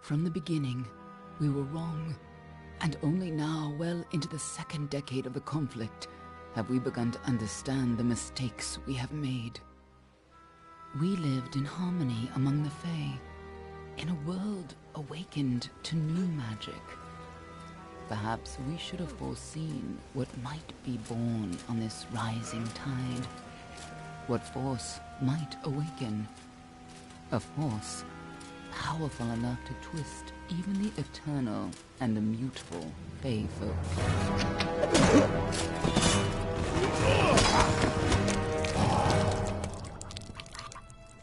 From the beginning, we were wrong. And only now, well into the second decade of the conflict, have we begun to understand the mistakes we have made. We lived in harmony among the Fae, in a world awakened to new magic. Perhaps we should have foreseen what might be born on this rising tide. What force might awaken. A force powerful enough to twist even the eternal and immutable Fae folk.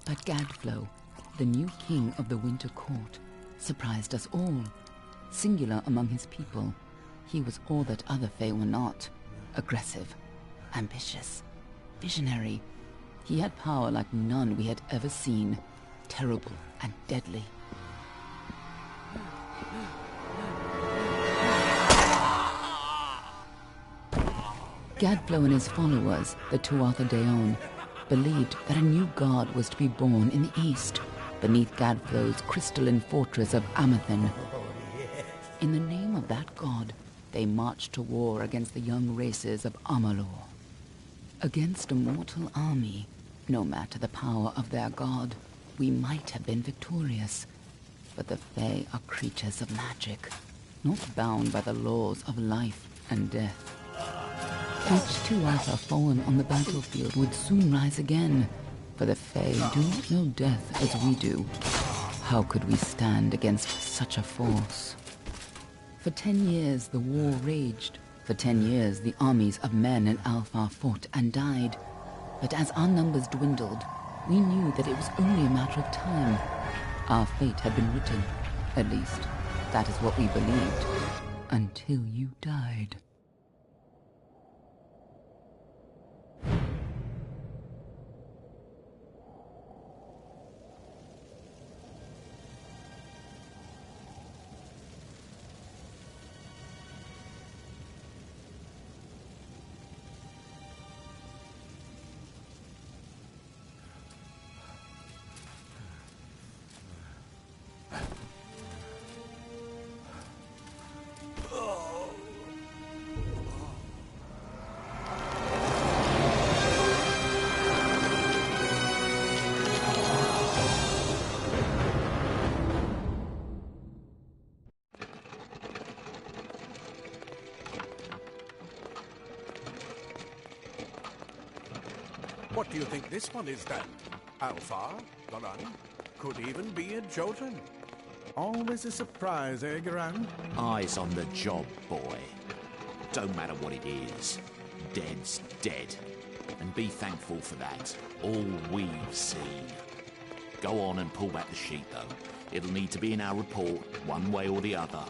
But Gadflow, the new king of the Winter Court, surprised us all. Singular among his people, he was all that other Fae were not. Aggressive, ambitious, visionary. He had power like none we had ever seen, terrible and deadly. Gadflow and his followers, the Tuatha Deon, believed that a new god was to be born in the east, beneath Gadflow's crystalline fortress of Amathen. In the name of that god, they marched to war against the young races of Amalur. Against a mortal army, no matter the power of their god, we might have been victorious. But the Fae are creatures of magic, not bound by the laws of life and death. Each Tuatha fallen on the battlefield would soon rise again, for the Fae do not know death as we do. How could we stand against such a force? For 10 years the war raged. For 10 years the armies of Men and Alpha fought and died. But as our numbers dwindled, we knew that it was only a matter of time. Our fate had been written. At least, that is what we believed. Until you died. What do you think this one is then? Alpha, Garan, could even be a Jotun. Always a surprise, eh, Garan? Eyes on the job, boy. Don't matter what it is. Dead's dead. And be thankful for that. All we've seen. Go on and pull back the sheet, though. It'll need to be in our report, one way or the other.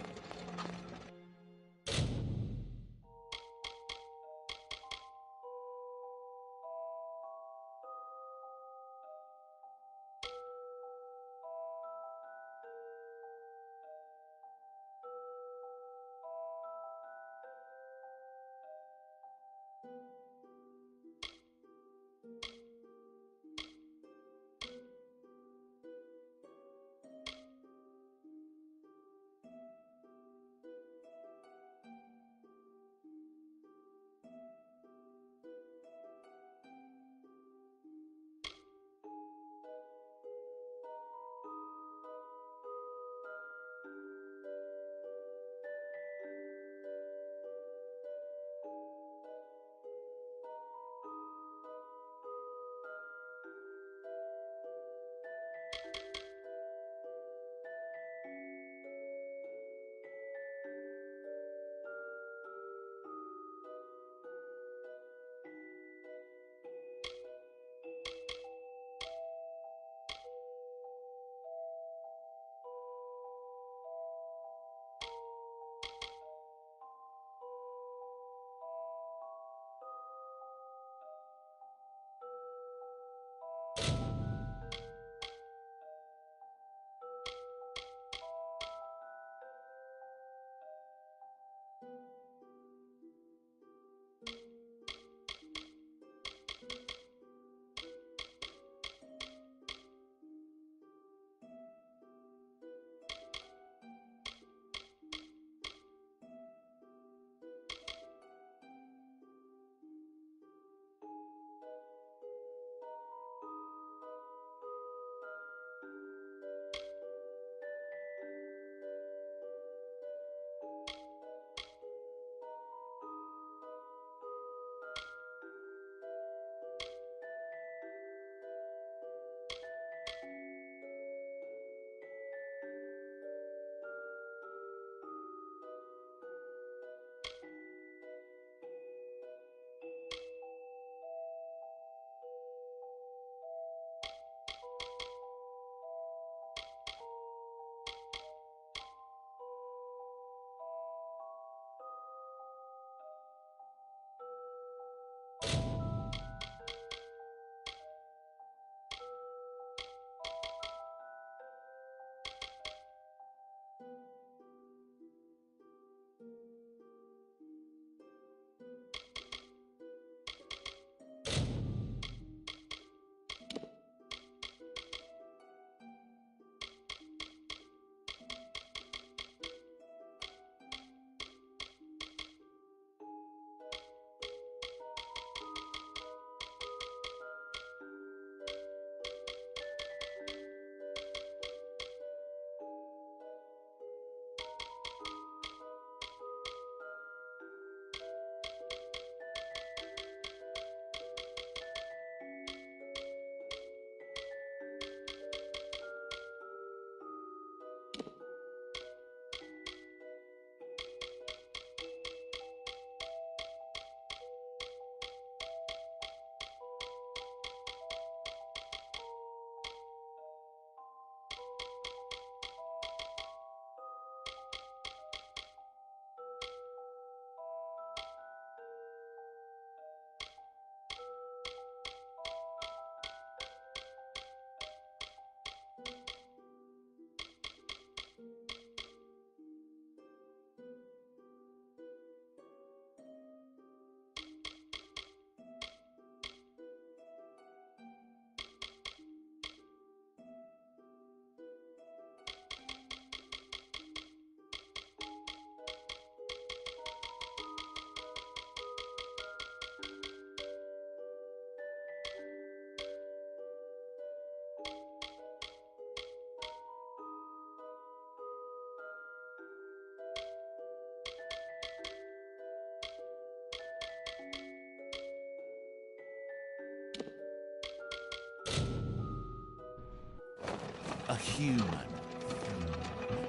human.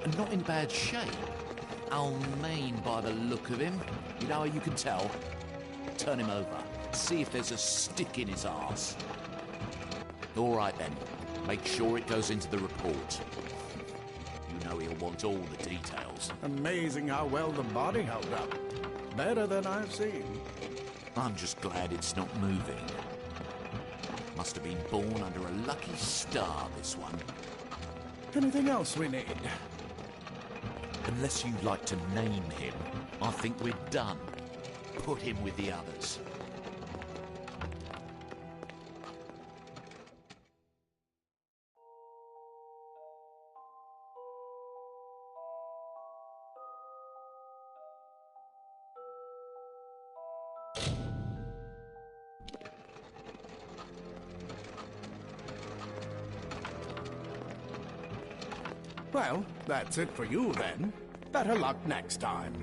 And not in bad shape. Mean by the look of him. You know how you can tell? Turn him over. See if there's a stick in his arse. All right then. Make sure it goes into the report. You know he'll want all the details. Amazing how well the body held up. Better than I've seen. I'm just glad it's not moving. Must have been born under a lucky star, this one. Anything else we need? Unless you'd like to name him, I think we're done. Put him with the others. Well, that's it for you then. Better luck next time.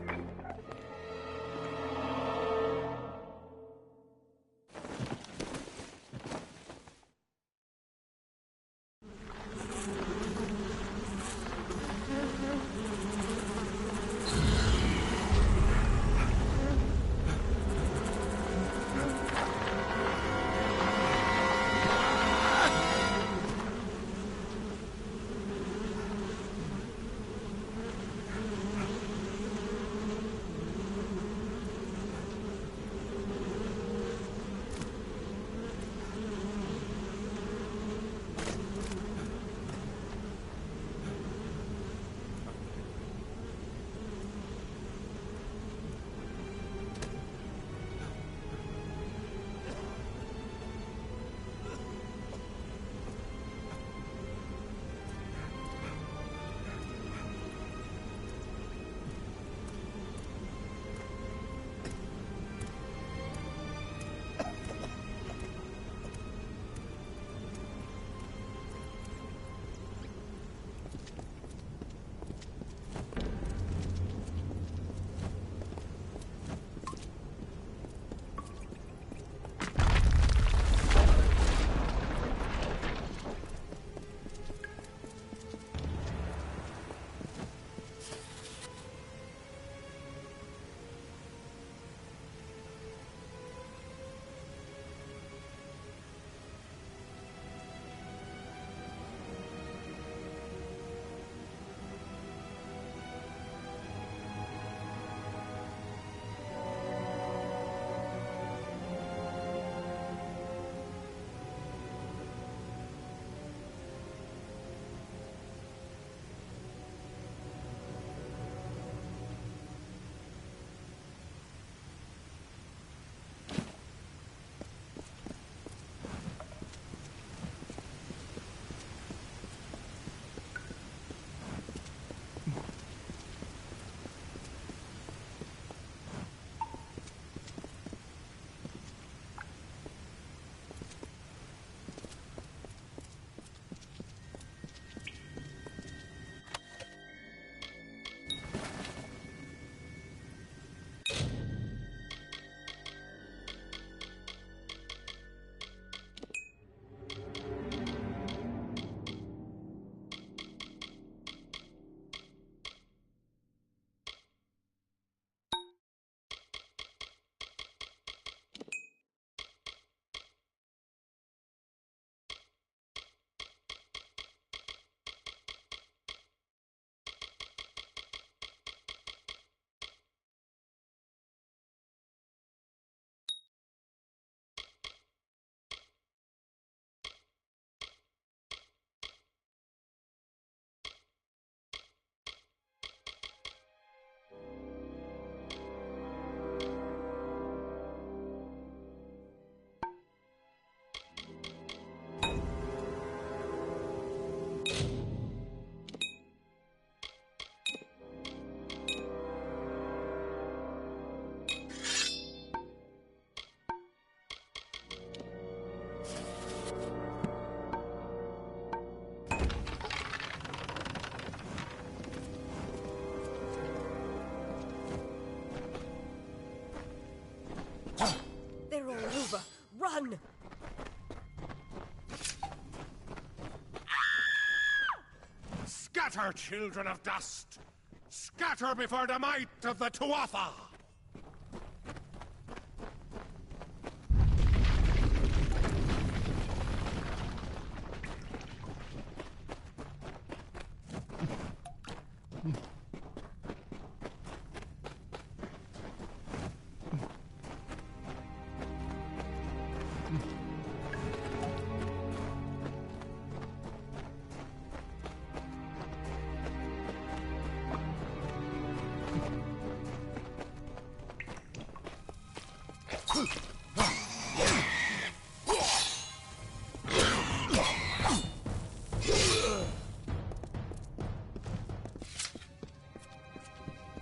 Scatter, children of dust! Scatter before the might of the Tuatha!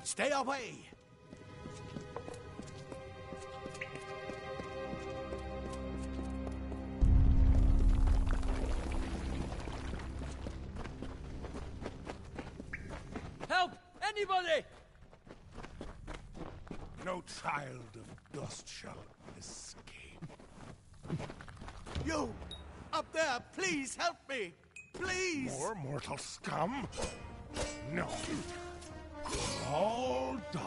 Stay away! Help! Anybody! No child of dust shall escape. You! Up there, please help me! Please! More mortal scum? No. All die.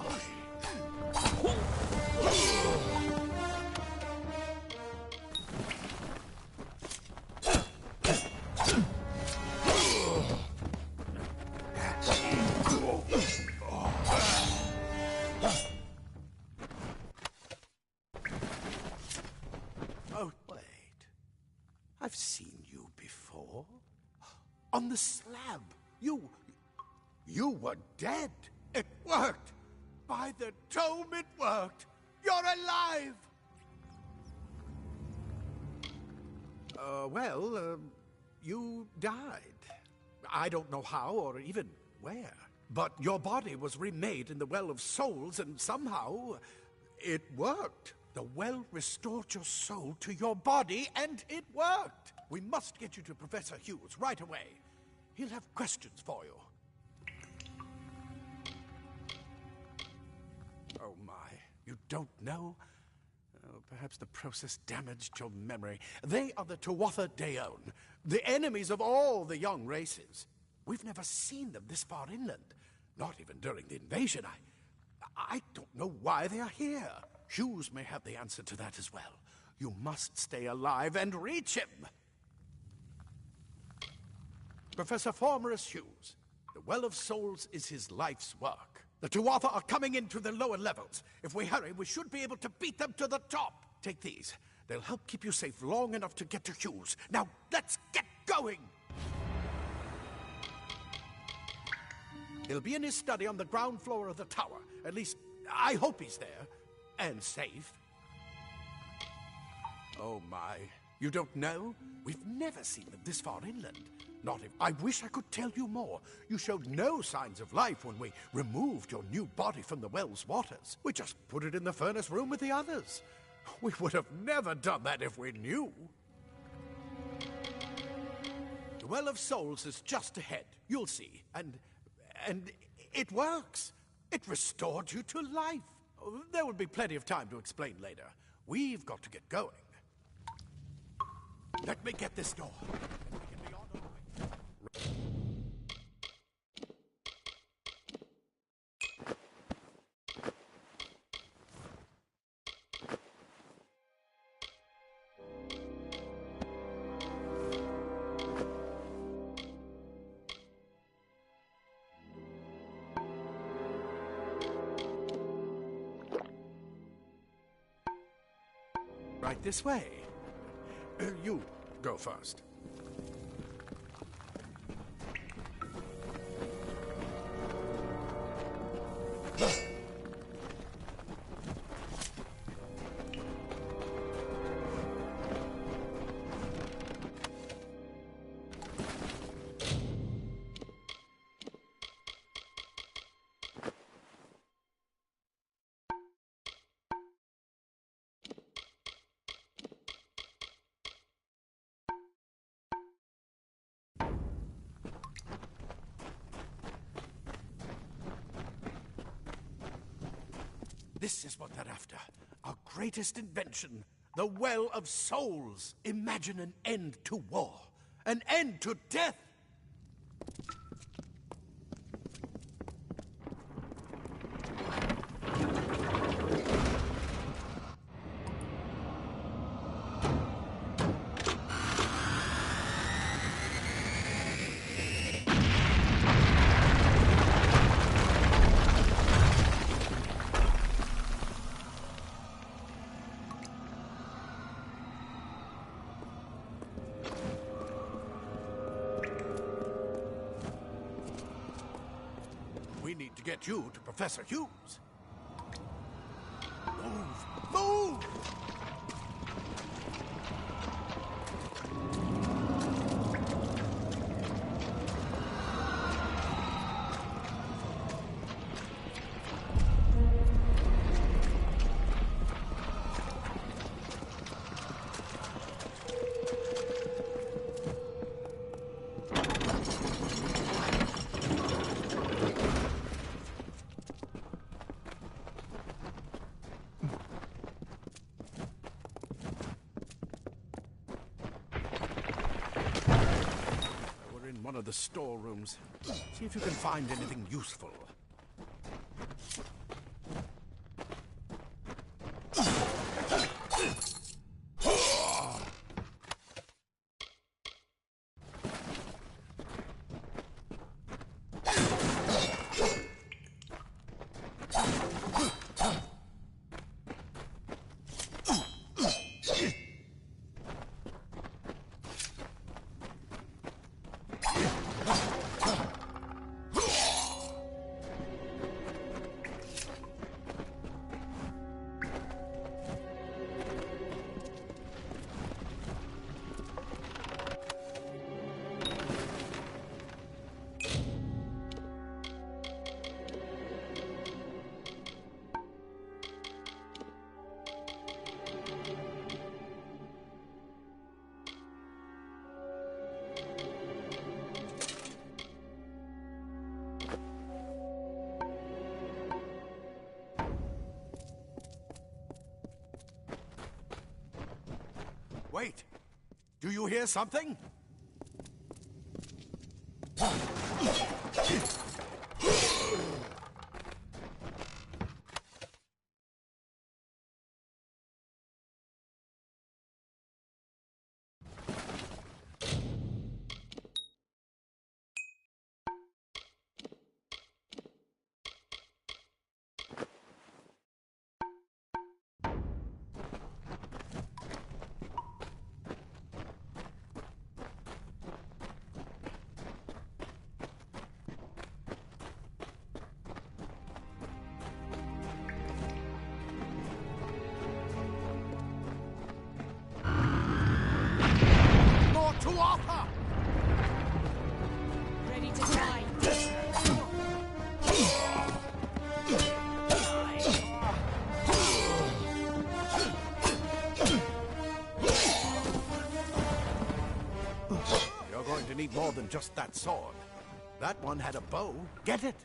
Oh, wait. I've seen you before. On the slab. You were dead. It worked! By the tome, it worked! You're alive! You died. I don't know how or even where. But your body was remade in the Well of Souls, and somehow it worked. The well restored your soul to your body, and it worked! We must get you to Professor Hughes right away. He'll have questions for you. Oh my, you don't know? Oh, perhaps the process damaged your memory. They are the Tuatha Deon, the enemies of all the young races. We've never seen them this far inland, not even during the invasion. I don't know why they are here. Hughes may have the answer to that as well. You must stay alive and reach him. Professor Formerus Hughes, the Well of Souls is his life's work. The Tuatha are coming into the lower levels. If we hurry, we should be able to beat them to the top. Take these. They'll help keep you safe long enough to get to Hughes. Now, let's get going! He'll be in his study on the ground floor of the tower. At least, I hope he's there. And safe. Oh my. You don't know? We've never seen them this far inland. Not if... I wish I could tell you more. You showed no signs of life when we removed your new body from the well's waters. We just put it in the furnace room with the others. We would have never done that if we knew. The Well of Souls is just ahead. You'll see. And it works. It restored you to life. There will be plenty of time to explain later. We've got to get going. Let me get this door. Right this way. You go first. This is what they're after. Our greatest invention. The Well of Souls. Imagine an end to war. An end to death. to get you to Professor Hughes. Move! Move! One of the storerooms. See if you can find anything useful. Wait! Do you hear something? Ready to die. You're going to need more than just that sword. That one had a bow. Get it?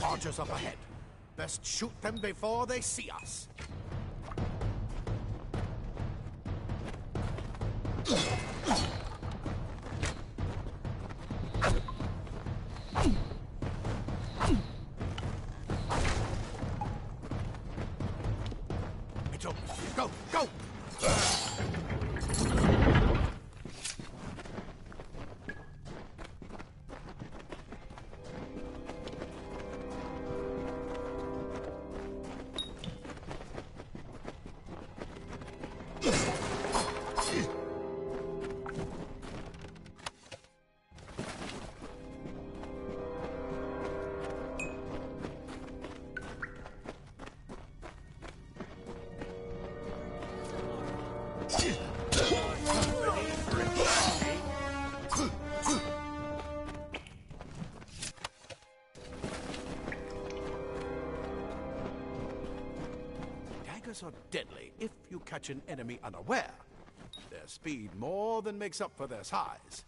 Archers up ahead. Best shoot them before they see us. It's over. Go, go! Daggers are deadly if you catch an enemy unaware. They're their speed more than makes up for their size.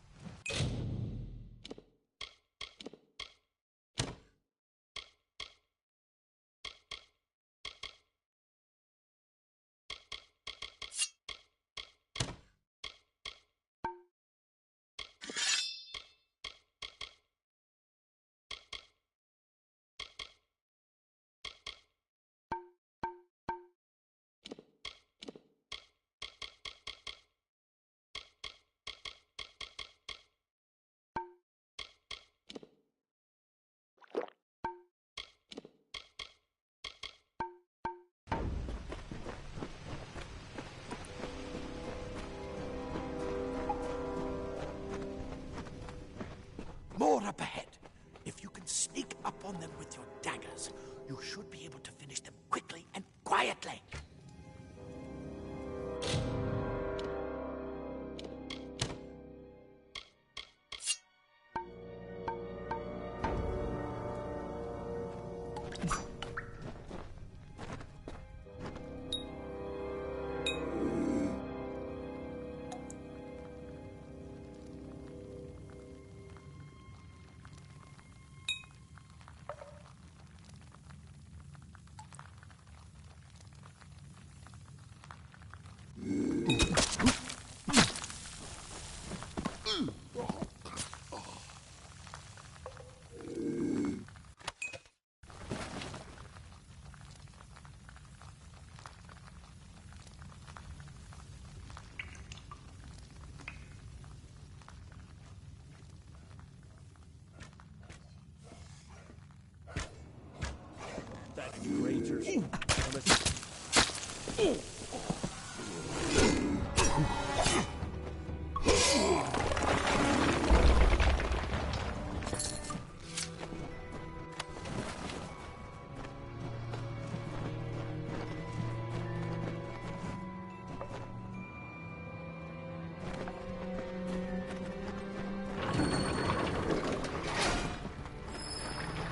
More up ahead. If you can sneak up on them with your daggers, you should be able to finish them quickly and quietly.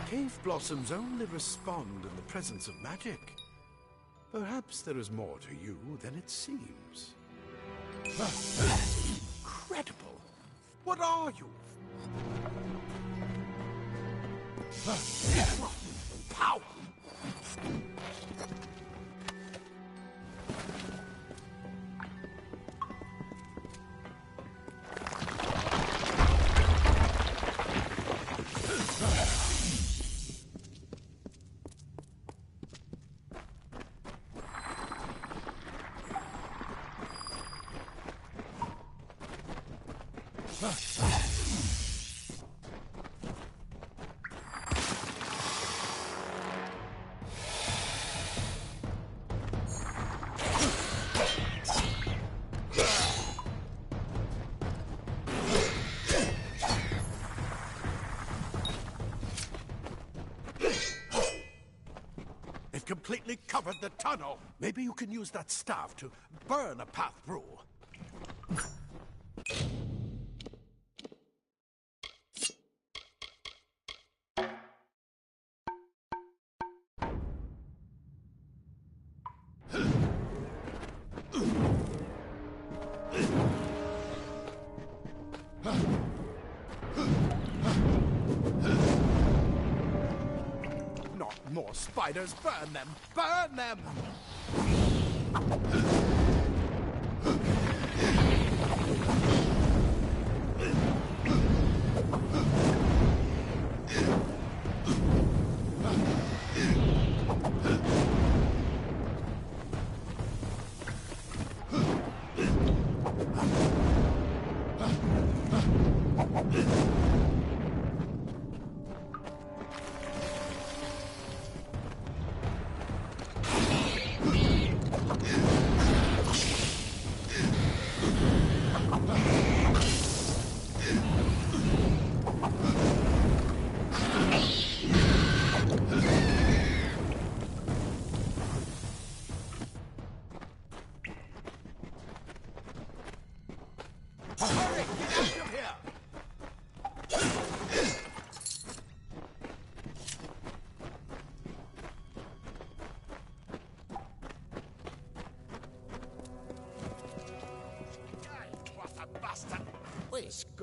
Cave blossoms only respond in the presence of magic. Perhaps there is more to you than it seems. Incredible! What are you? Power! They've completely covered the tunnel. Maybe you can use that staff to burn a path through. Not more spiders! Burn them! Burn them!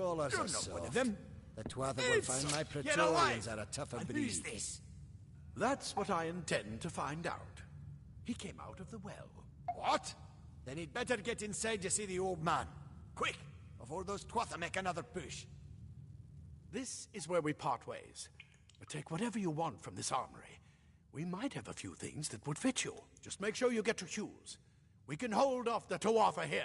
scholars You're are not soft. one of them. The Tuatha will find my Get away! Praetorians are a tougher And breed. who's this? That's what I intend to find out. He came out of the well. What? Then he'd better get inside to see the old man. Quick, before those Tuatha make another push. This is where we part ways. Take whatever you want from this armory. We might have a few things that would fit you. Just make sure you get to Hughes. We can hold off the Tuatha here.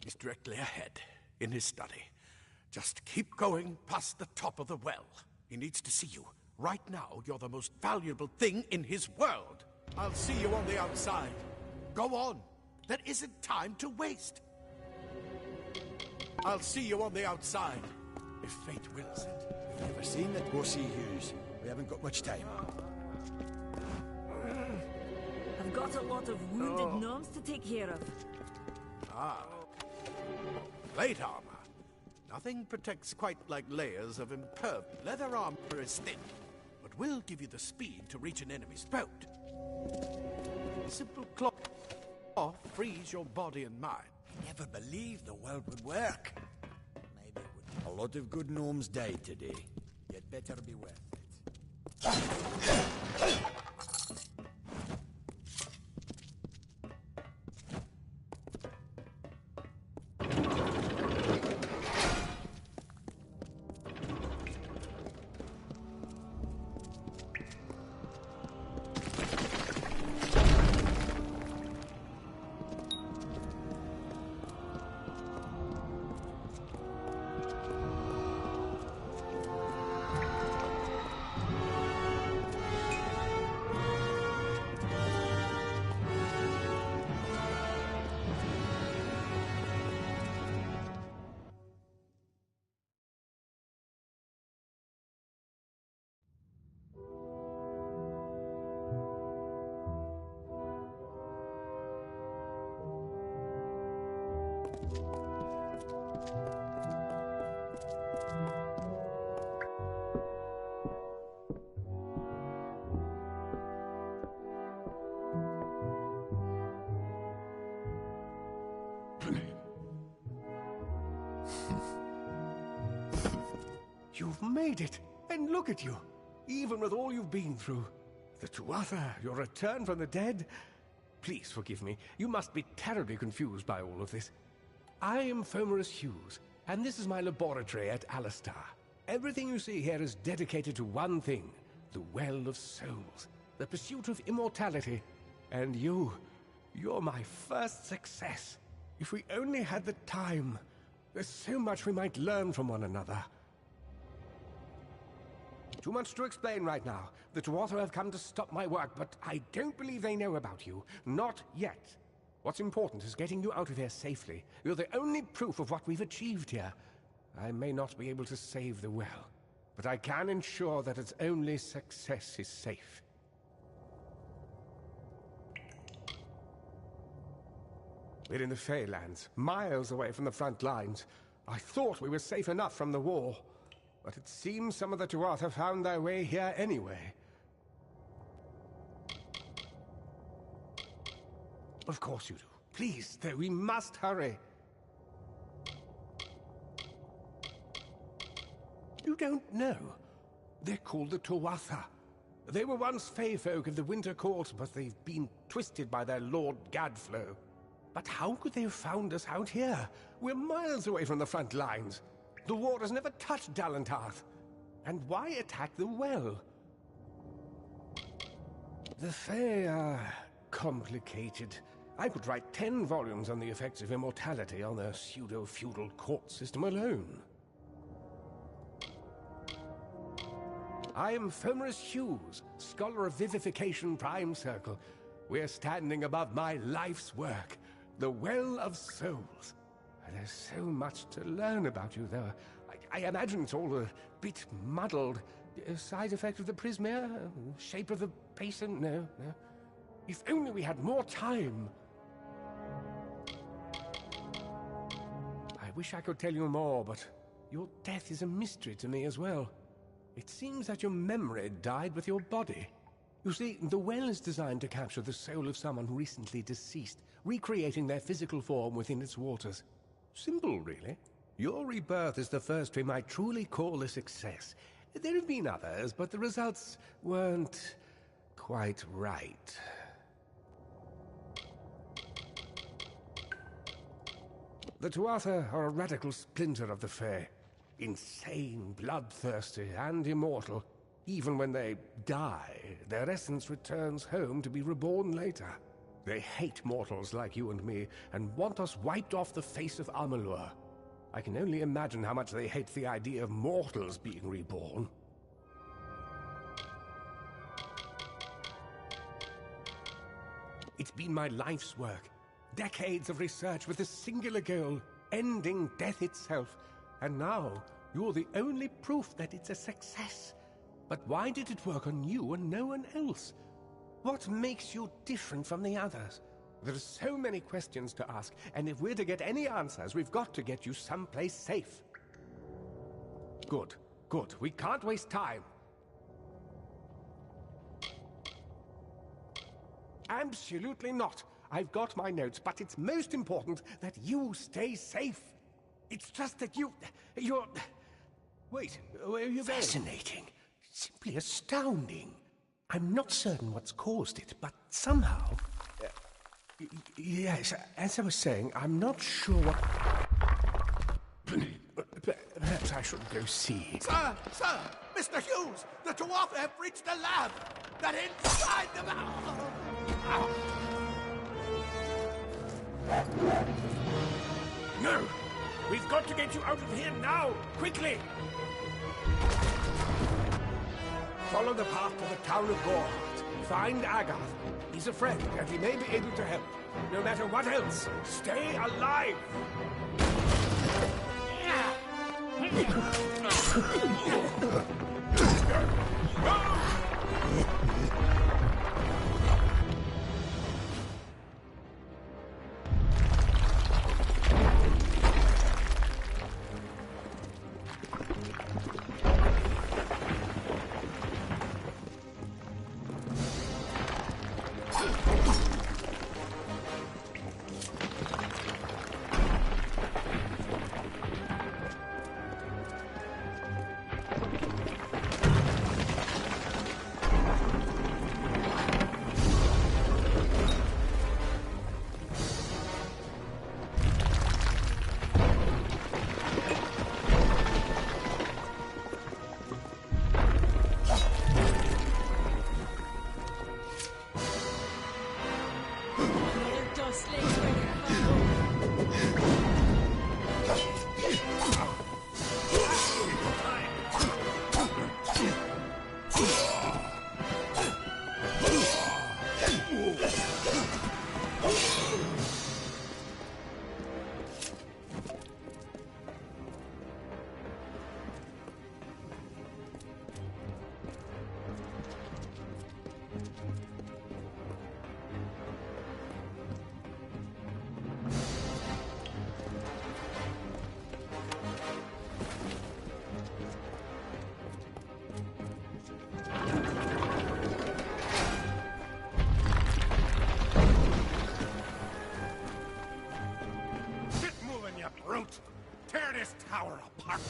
He's directly ahead, in his study. Just keep going past the top of the well. He needs to see you. Right now, you're the most valuable thing in his world. I'll see you on the outside. Go on. There isn't time to waste. I'll see you on the outside, if fate wills it. If you've ever seen it, go see Hughes. We haven't got much time. I've got a lot of wounded gnomes to take care of. Plate armor. Nothing protects quite like layers of imperv. Leather armor is thin, but will give you the speed to reach an enemy's throat. Simple cloth frees your body and mind. I never believed the world would work. Maybe it would. A lot of good gnomes died today. You'd better be worth it. You've made it, and look at you, even with all you've been through. The Tuatha, your return from the dead. Please forgive me, you must be terribly confused by all of this. I am Fomerus Hughes, and this is my laboratory at Alistar. Everything you see here is dedicated to one thing, the Well of Souls, the pursuit of immortality. And you're my first success. If we only had the time, there's so much we might learn from one another. Too much to explain right now. The Tuatha have come to stop my work, but I don't believe they know about you. Not yet. What's important is getting you out of here safely. You're the only proof of what we've achieved here. I may not be able to save the well, but I can ensure that its only success is safe. We're in the Feylands, miles away from the front lines. I thought we were safe enough from the war, but it seems some of the Tuatha found their way here anyway. Of course you do. Please, though, we must hurry. You don't know. They're called the Tuatha. They were once Fey folk of the Winter Court, but they've been twisted by their Lord Gadflow. But how could they have found us out here? We're miles away from the front lines. The war has never touched Dalentarth. And why attack the well? The Fey are complicated. I could write 10 volumes on the effects of immortality on their pseudo-feudal court system alone. I am Fomerus Hughes, Scholar of Vivification Prime Circle. We're standing above my life's work, the Well of Souls. There's so much to learn about you, though. I imagine it's all a bit muddled. A side effect of the prismere? Shape of the basin? No. If only we had more time. I wish I could tell you more, but your death is a mystery to me as well. It seems that your memory died with your body. You see, the well is designed to capture the soul of someone recently deceased, recreating their physical form within its waters. Simple, really. Your rebirth is the first we might truly call a success. There have been others, but the results weren't quite right. The Tuatha are a radical splinter of the Fae. Insane, bloodthirsty, and immortal. Even when they die, their essence returns home to be reborn later. They hate mortals like you and me, and want us wiped off the face of Amalur. I can only imagine how much they hate the idea of mortals being reborn. It's been my life's work. Decades of research with a singular goal, ending death itself. And now, you're the only proof that it's a success. But why did it work on you and no one else? What makes you different from the others? There are so many questions to ask, and if we're to get any answers, we've got to get you someplace safe. Good, good. We can't waste time. Absolutely not. I've got my notes, but it's most important that you stay safe. It's just that you're... Wait, where are you going? Fascinating. Simply astounding. I'm not certain what's caused it, but somehow... yes, as I was saying, I'm not sure what... Perhaps I should go see. Sir! Mr. Hughes! The Tuatha have reached the lab! That inside the... No! We've got to get you out of here now! Quickly! Follow the path to the town of Gorhart. Find Agath. He's a friend, and he may be able to help. No matter what else, stay alive! Tear this tower apart!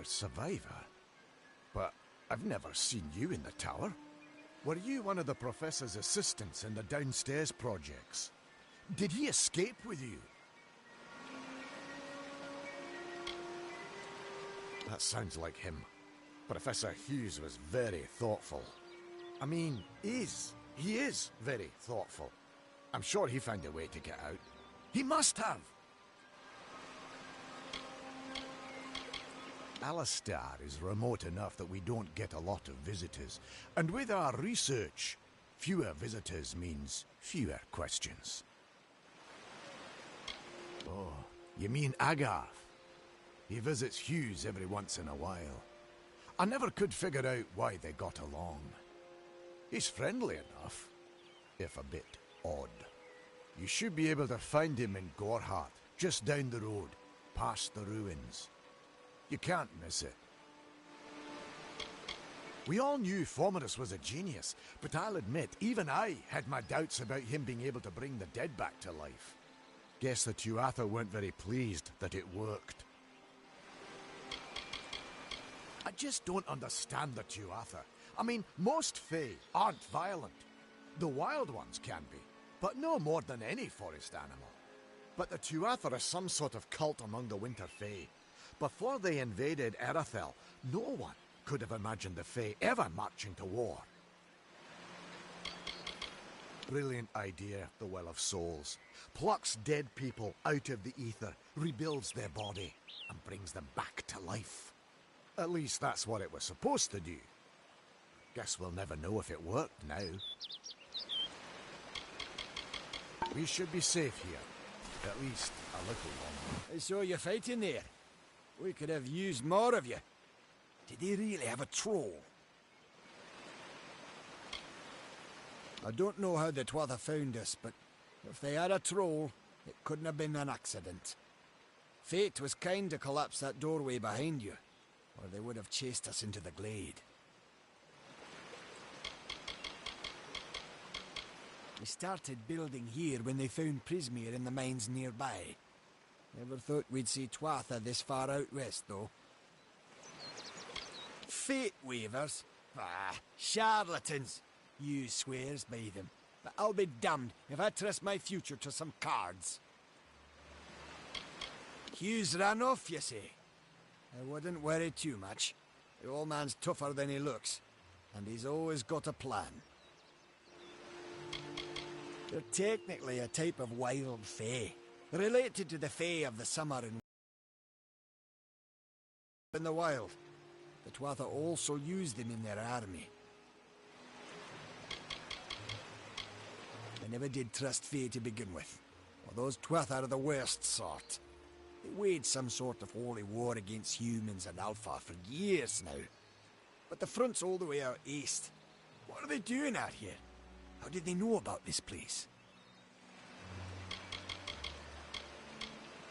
a survivor, but I've never seen you in the tower. Were you one of the Professor's assistants in the downstairs projects? Did he escape with you? That sounds like him. Professor Hughes was very thoughtful. I mean, he is very thoughtful. I'm sure he found a way to get out. He must have! Alistair is remote enough that we don't get a lot of visitors. And with our research, fewer visitors means fewer questions. Oh, you mean Agarth? He visits Hughes every once in a while. I never could figure out why they got along. He's friendly enough, if a bit odd. You should be able to find him in Gorhart, just down the road, past the ruins. You can't miss it. We all knew Fomerus was a genius, but I'll admit, even I had my doubts about him being able to bring the dead back to life. Guess the Tuatha weren't very pleased that it worked. I just don't understand the Tuatha. I mean, most Fae aren't violent. The wild ones can be, but no more than any forest animal. But the Tuatha are some sort of cult among the Winter Fae. Before they invaded Erethel, no one could have imagined the Fae ever marching to war. Brilliant idea, the Well of Souls. Plucks dead people out of the ether, rebuilds their body, and brings them back to life. At least that's what it was supposed to do. Guess we'll never know if it worked now. We should be safe here. At least a little longer. I saw you fighting there. We could have used more of you. Did they really have a troll? I don't know how the Tuatha found us, but if they had a troll, it couldn't have been an accident. Fate was kind to collapse that doorway behind you, or they would have chased us into the glade. We started building here when they found Prismeer in the mines nearby. Never thought we'd see Tuatha this far out west, though. Fate weavers? Ah, charlatans. You swears by them. But I'll be damned if I trust my future to some cards. Hughes ran off, you say? I wouldn't worry too much. The old man's tougher than he looks, and he's always got a plan. They're technically a type of wild fae, related to the fae of the summer and in the wild. The Tuatha also use them in their army. I never did trust fae to begin with. Well, those Tuatha are the worst sort. They waged some sort of holy war against humans and Alpha for years now. But the front's all the way out east. What are they doing out here? How did they know about this place?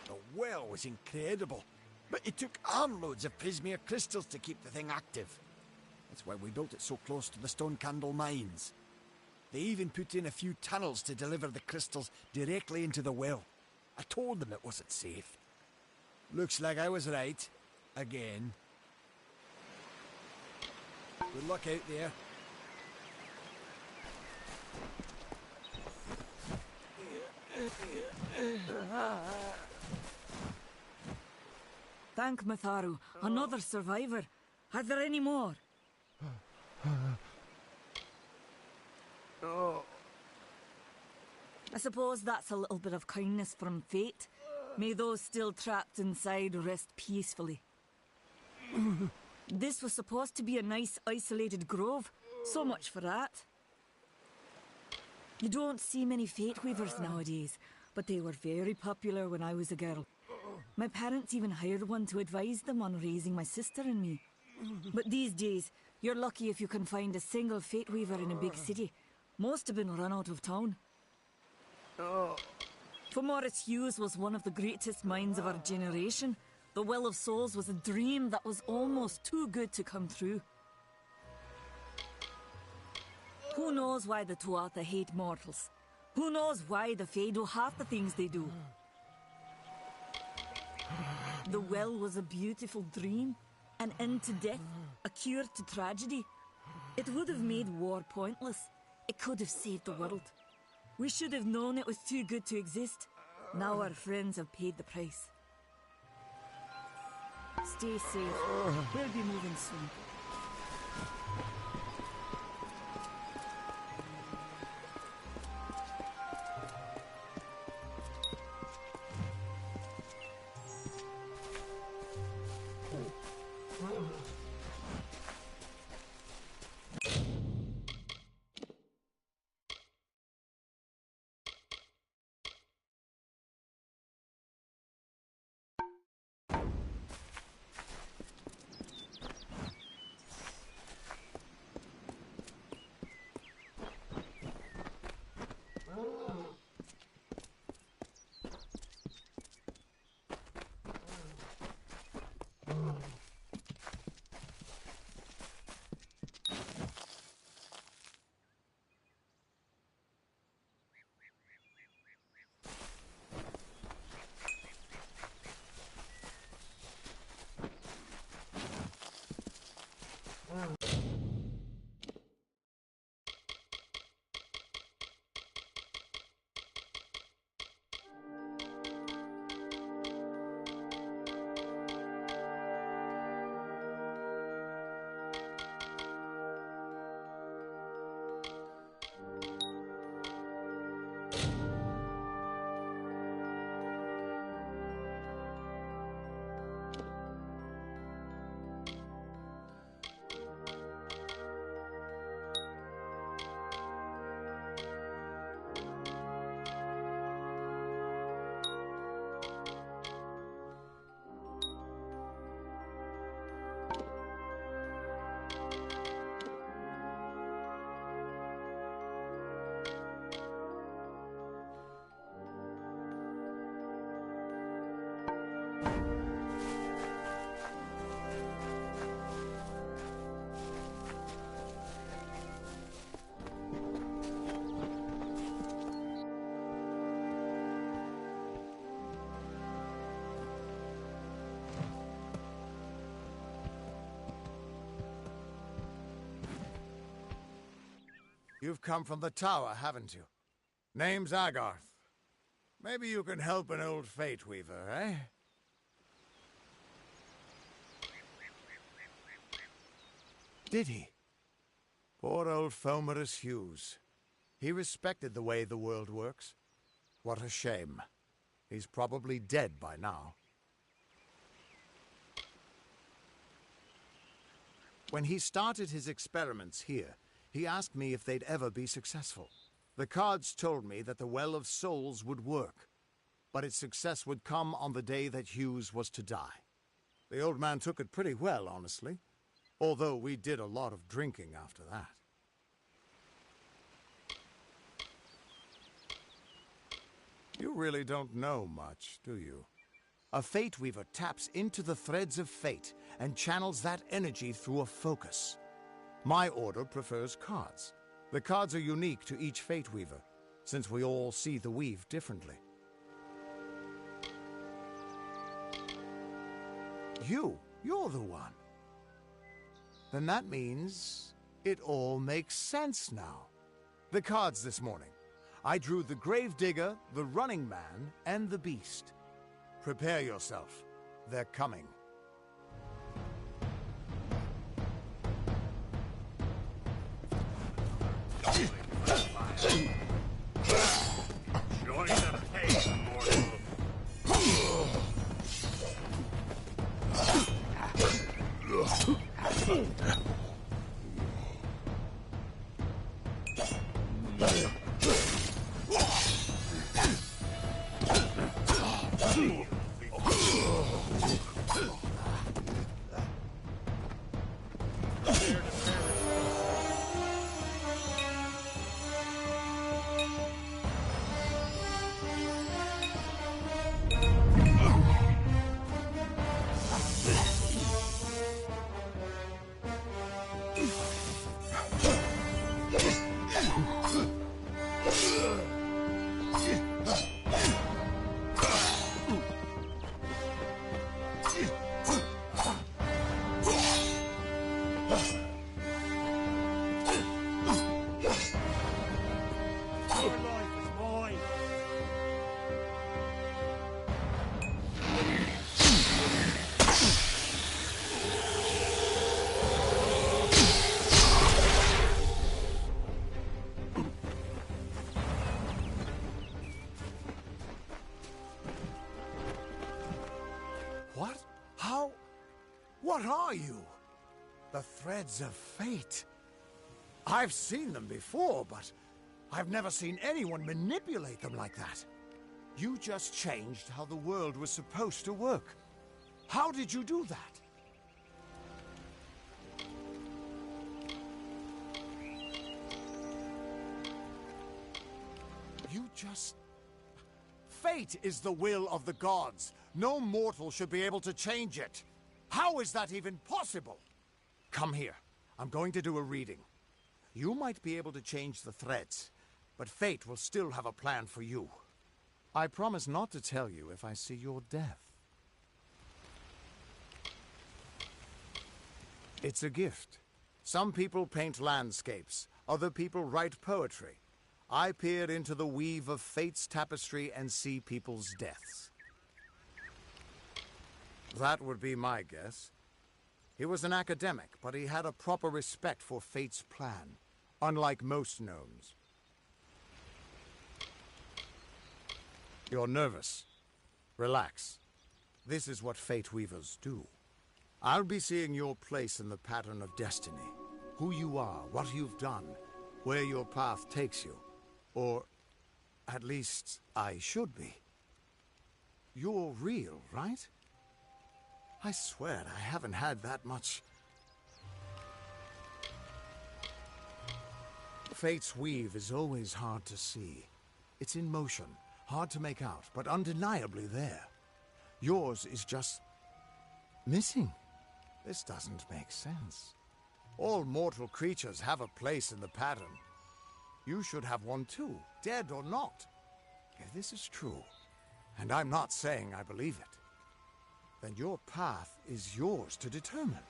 The well was incredible, but it took armloads of Prismeer crystals to keep the thing active. That's why we built it so close to the Stone Candle mines. They even put in a few tunnels to deliver the crystals directly into the well. I told them it wasn't safe. Looks like I was right. Again. Good luck out there. Thank Matharu. Another survivor. Are there any more? I suppose that's a little bit of kindness from fate. May those still trapped inside rest peacefully. This was supposed to be a nice isolated grove. So much for that. You don't see many fate weavers nowadays, but they were very popular when I was a girl. My parents even hired one to advise them on raising my sister and me. But these days, you're lucky if you can find a single fate weaver in a big city. Most have been run out of town. Fomerus Hughes was one of the greatest minds of our generation. The Well of Souls was a dream that was almost too good to come true. Who knows why the Tuatha hate mortals? Who knows why the Fae do half the things they do? The well was a beautiful dream, An end to death, a cure to tragedy. It would have made war pointless. It could have saved the world. We should have known it was too good to exist. Now our friends have paid the price. Stay safe. We'll be moving soon. You've come from the tower, haven't you? Name's Agarth. Maybe you can help an old Fate Weaver, eh? Did he? Poor old Fomerus Hughes. He respected the way the world works. What a shame. He's probably dead by now. When he started his experiments here, he asked me if they'd ever be successful. The cards told me that the Well of Souls would work, but its success would come on the day that Hughes was to die. The old man took it pretty well, honestly, although we did a lot of drinking after that. You really don't know much, do you? A Fate Weaver taps into the threads of fate and channels that energy through a focus. My order prefers cards. The cards are unique to each Fate Weaver, since we all see the weave differently. You're the one. Then that means it all makes sense now. The cards this morning. I drew the Gravedigger, the Running Man, and the Beast. Prepare yourself. They're coming. Join the pace, mortal. life is mine. What? How? What are you? The threads of fate. I've seen them before, but I've never seen anyone manipulate them like that. You just changed how the world was supposed to work. How did you do that? You just... Fate is the will of the gods. No mortal should be able to change it. How is that even possible? Come here. I'm going to do a reading. You might be able to change the threads, but fate will still have a plan for you. I promise not to tell you if I see your death. It's a gift. Some people paint landscapes, other people write poetry. I peer into the weave of fate's tapestry and see people's deaths. That would be my guess. He was an academic, but he had a proper respect for fate's plan, unlike most gnomes. You're nervous. Relax. This is what fate weavers do. I'll be seeing your place in the pattern of destiny. Who you are, what you've done, where your path takes you. Or, at least, I should be. You're real, right? I swear I haven't had that much. Fate's weave is always hard to see. It's in motion, hard to make out, but undeniably there. Yours is just... missing. This doesn't make sense. All mortal creatures have a place in the pattern. You should have one too, dead or not. If this is true, and I'm not saying I believe it, then your path is yours to determine.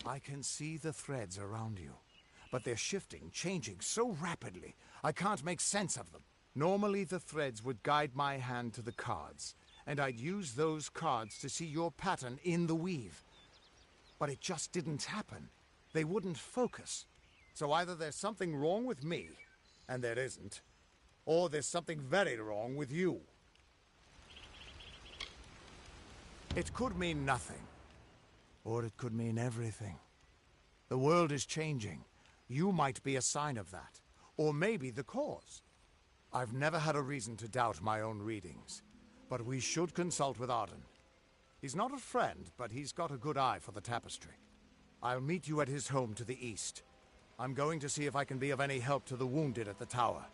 I can see the threads around you, but they're shifting, changing so rapidly, I can't make sense of them. Normally the threads would guide my hand to the cards, and I'd use those cards to see your pattern in the weave. But it just didn't happen. They wouldn't focus. So either there's something wrong with me, and there isn't, or there's something very wrong with you. It could mean nothing. Or it could mean everything. The world is changing. You might be a sign of that. Or maybe the cause. I've never had a reason to doubt my own readings. But we should consult with Arden. He's not a friend, but he's got a good eye for the tapestry. I'll meet you at his home to the east. I'm going to see if I can be of any help to the wounded at the tower.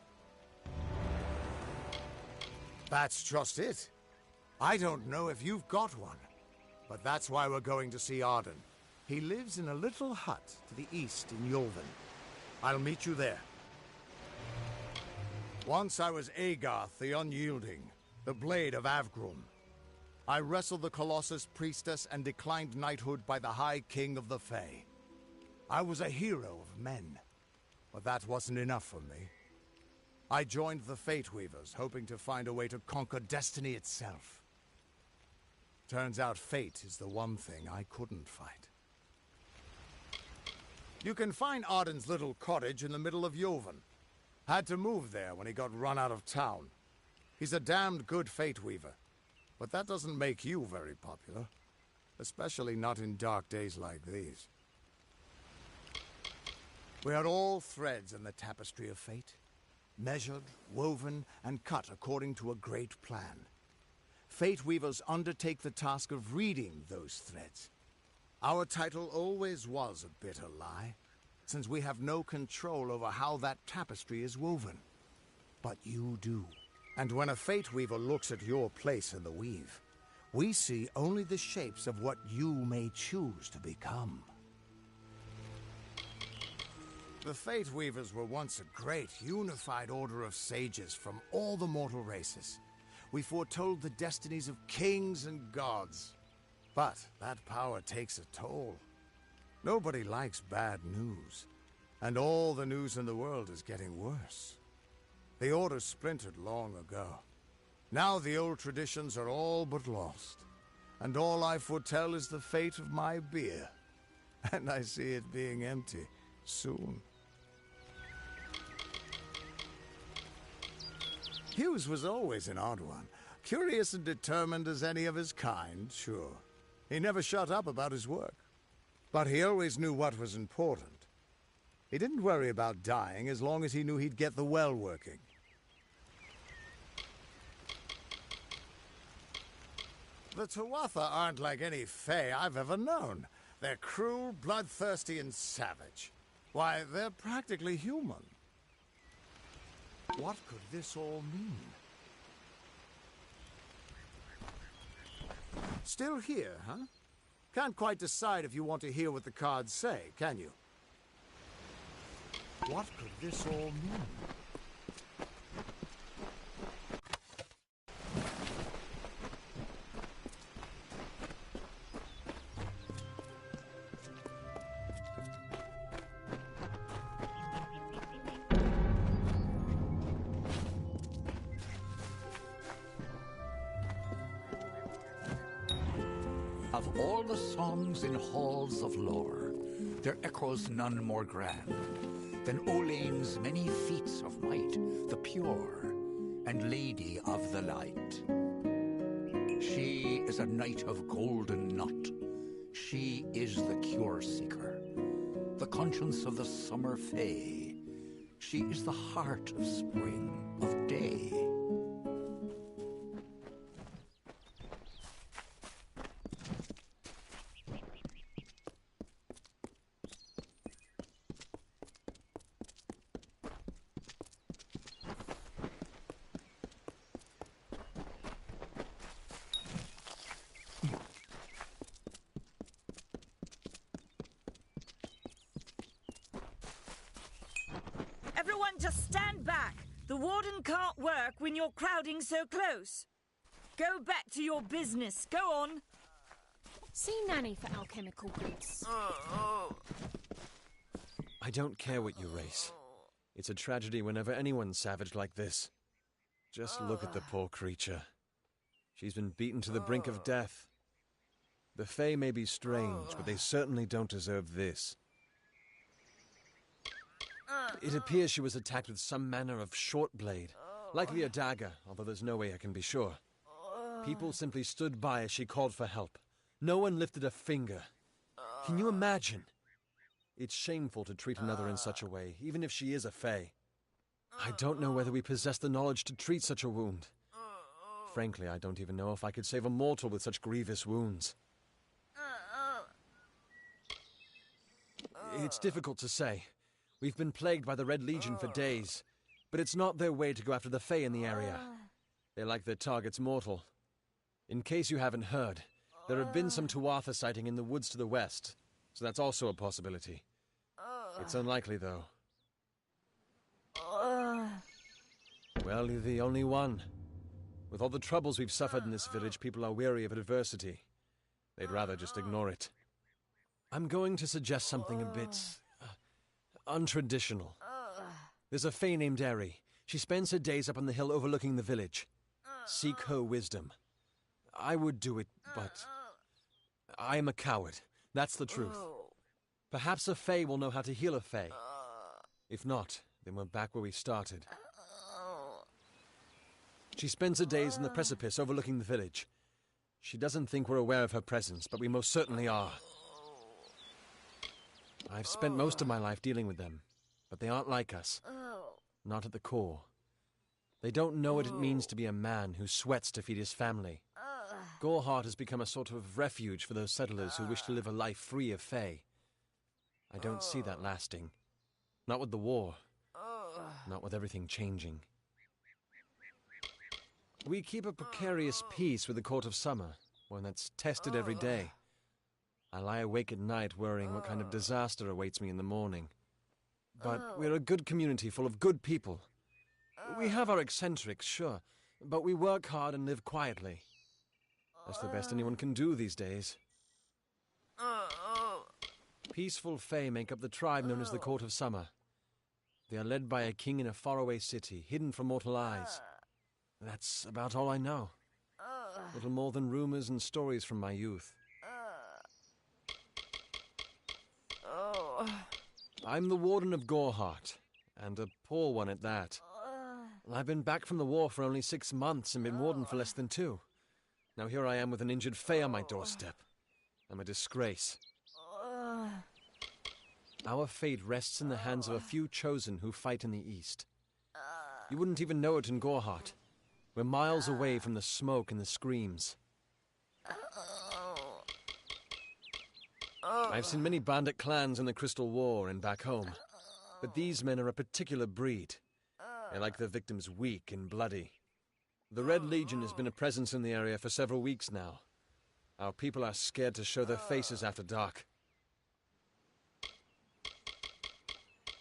That's just it. I don't know if you've got one. But that's why we're going to see Arden. He lives in a little hut to the east in Yolven. I'll meet you there. Once I was Agarth the Unyielding, the Blade of Avgrum. I wrestled the Colossus Priestess and declined knighthood by the High King of the Fae. I was a hero of men, but that wasn't enough for me. I joined the Fate Weavers, hoping to find a way to conquer destiny itself. Turns out fate is the one thing I couldn't fight. You can find Arden's little cottage in the middle of Yolven. Had to move there when he got run out of town. He's a damned good fate weaver, but that doesn't make you very popular. Especially not in dark days like these. We are all threads in the tapestry of fate, measured, woven, and cut according to a great plan. Fate weavers undertake the task of reading those threads. Our title always was a bitter lie, since we have no control over how that tapestry is woven. But you do. And when a fate weaver looks at your place in the weave, we see only the shapes of what you may choose to become. The Fate Weavers were once a great, unified order of sages from all the mortal races. We foretold the destinies of kings and gods. But that power takes a toll. Nobody likes bad news. And all the news in the world is getting worse. The Order splintered long ago. Now the old traditions are all but lost. And all I foretell is the fate of my beer. And I see it being empty soon. Hughes was always an odd one. Curious and determined as any of his kind, sure. He never shut up about his work. But he always knew what was important. He didn't worry about dying as long as he knew he'd get the well working. The Tuatha aren't like any Fae I've ever known. They're cruel, bloodthirsty, and savage. Why, they're practically human. What could this all mean? Still here, huh? Can't quite decide if you want to hear what the cards say, can you? What could this all mean? Of all the songs in halls of lore, there echoes none more grand than Olain's many feats of might, the pure and lady of the light. She is a knight of golden knot. She is the cure seeker, the conscience of the summer fae. She is the heart of spring, of day. Everyone just stand back. The warden can't work when you're crowding so close. Go back to your business. Go on. See Nanny for alchemical goods. I don't care what you race. It's a tragedy whenever anyone's savage like this. Just look at the poor creature. She's been beaten to the brink of death. The Fae may be strange, but they certainly don't deserve this. It appears she was attacked with some manner of short blade, likely a dagger, although there's no way I can be sure. People simply stood by as she called for help. No one lifted a finger. Can you imagine? It's shameful to treat another in such a way, even if she is a Fae. I don't know whether we possess the knowledge to treat such a wound. Frankly, I don't even know if I could save a mortal with such grievous wounds. It's difficult to say. We've been plagued by the Red Legion for days, but it's not their way to go after the Fae in the area. They like their targets mortal. In case you haven't heard, there have been some Tuatha sighting in the woods to the west, so that's also a possibility. It's unlikely, though. Well, you're the only one. With all the troubles we've suffered in this village, people are weary of adversity. They'd rather just ignore it. I'm going to suggest something a bit untraditional. There's a Fae named Eri. She spends her days up on the hill overlooking the village. Seek her wisdom. I would do it, but I am a coward. That's the truth. Perhaps a Fae will know how to heal a Fae. If not, then we're back where we started. She spends her days in the precipice overlooking the village. She doesn't think we're aware of her presence, but we most certainly are. I've spent most of my life dealing with them, but they aren't like us. Not at the core. They don't know what it means to be a man who sweats to feed his family. Goreheart has become a sort of refuge for those settlers who wish to live a life free of Fae. I don't see that lasting. Not with the war. Not with everything changing. We keep a precarious peace with the Court of Summer, one that's tested every day. I lie awake at night worrying what kind of disaster awaits me in the morning. But we're a good community full of good people. We have our eccentrics, sure, but we work hard and live quietly. That's the best anyone can do these days. Peaceful Fae make up the tribe known as the Court of Summer. They are led by a king in a faraway city, hidden from mortal eyes. That's about all I know. Little more than rumors and stories from my youth. I'm the Warden of Goreheart, and a poor one at that. I've been back from the war for only 6 months and been Warden for less than 2. Now here I am with an injured Fae on my doorstep. I'm a disgrace. Our fate rests in the hands of a few chosen who fight in the east. You wouldn't even know it in Goreheart. We're miles away from the smoke and the screams. I've seen many bandit clans in the Crystal War and back home, but these men are a particular breed. They like their victims weak and bloody. The Red Legion has been a presence in the area for several weeks now. Our people are scared to show their faces after dark.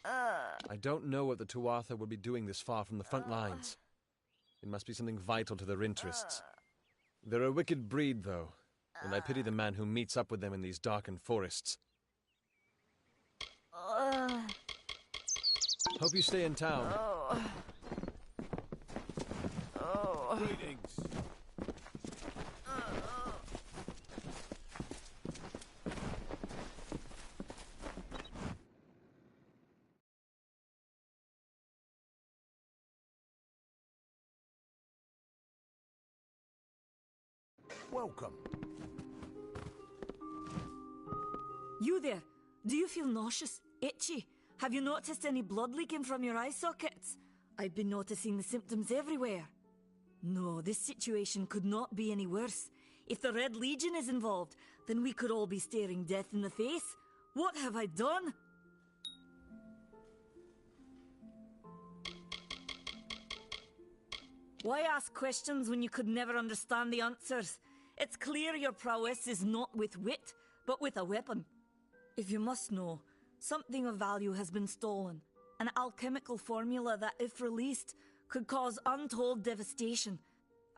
I don't know what the Tuatha would be doing this far from the front lines. It must be something vital to their interests. They're a wicked breed, though, and I pity the man who meets up with them in these darkened forests. Hope you stay in town. Greetings. Welcome. You there? Do you feel nauseous? Itchy? Have you noticed any blood leaking from your eye sockets? I've been noticing the symptoms everywhere. No, this situation could not be any worse. If the Red Legion is involved, then we could all be staring death in the face. What have I done? Why ask questions when you could never understand the answers? It's clear your prowess is not with wit, but with a weapon. If you must know, something of value has been stolen. An alchemical formula that, if released, could cause untold devastation.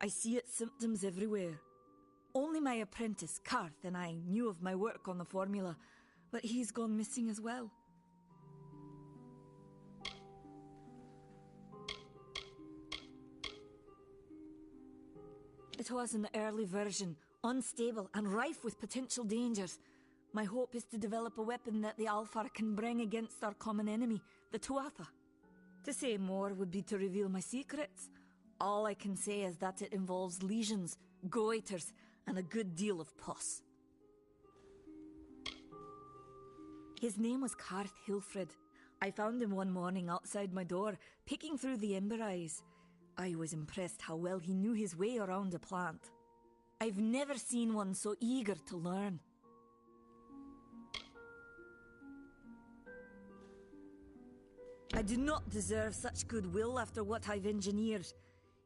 I see its symptoms everywhere. Only my apprentice, Karth, and I knew of my work on the formula, but he's gone missing as well. It was an early version, unstable and rife with potential dangers. My hope is to develop a weapon that the Alfar can bring against our common enemy, the Tuatha. To say more would be to reveal my secrets. All I can say is that it involves lesions, goiters, and a good deal of pus. His name was Karth Hilfred. I found him one morning outside my door, picking through the ember eyes. I was impressed how well he knew his way around a plant. I've never seen one so eager to learn. I do not deserve such goodwill after what I've engineered.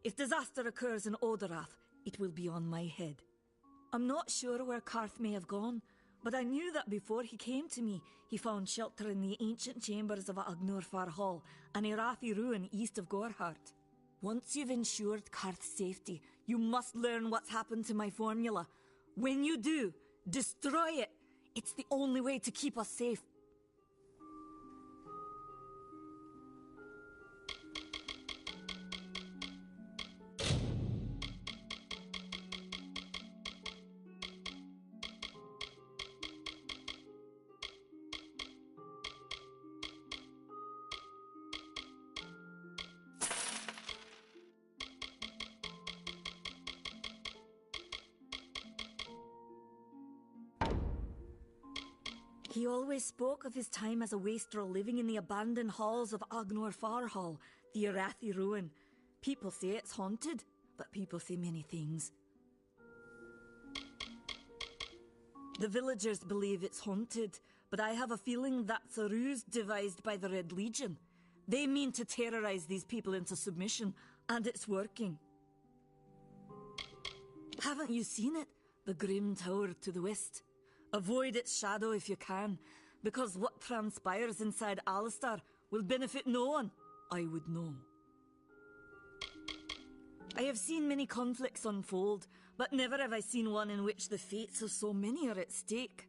If disaster occurs in Odorath, it will be on my head. I'm not sure where Karth may have gone, but I knew that before he came to me, he found shelter in the ancient chambers of Agnurfar Hall, an Irathi ruin east of Goreheart. Once you've ensured Karth's safety, you must learn what's happened to my formula. When you do, destroy it. It's the only way to keep us safe. He always spoke of his time as a wastrel living in the abandoned halls of Agnor Farhall, the Arathi ruin. People say it's haunted, but people say many things. The villagers believe it's haunted, but I have a feeling that's a ruse devised by the Red Legion. They mean to terrorize these people into submission, and it's working. Haven't you seen it? The grim tower to the west. Avoid its shadow if you can, because what transpires inside Alistar will benefit no one, I would know. I have seen many conflicts unfold, but never have I seen one in which the fates of so many are at stake.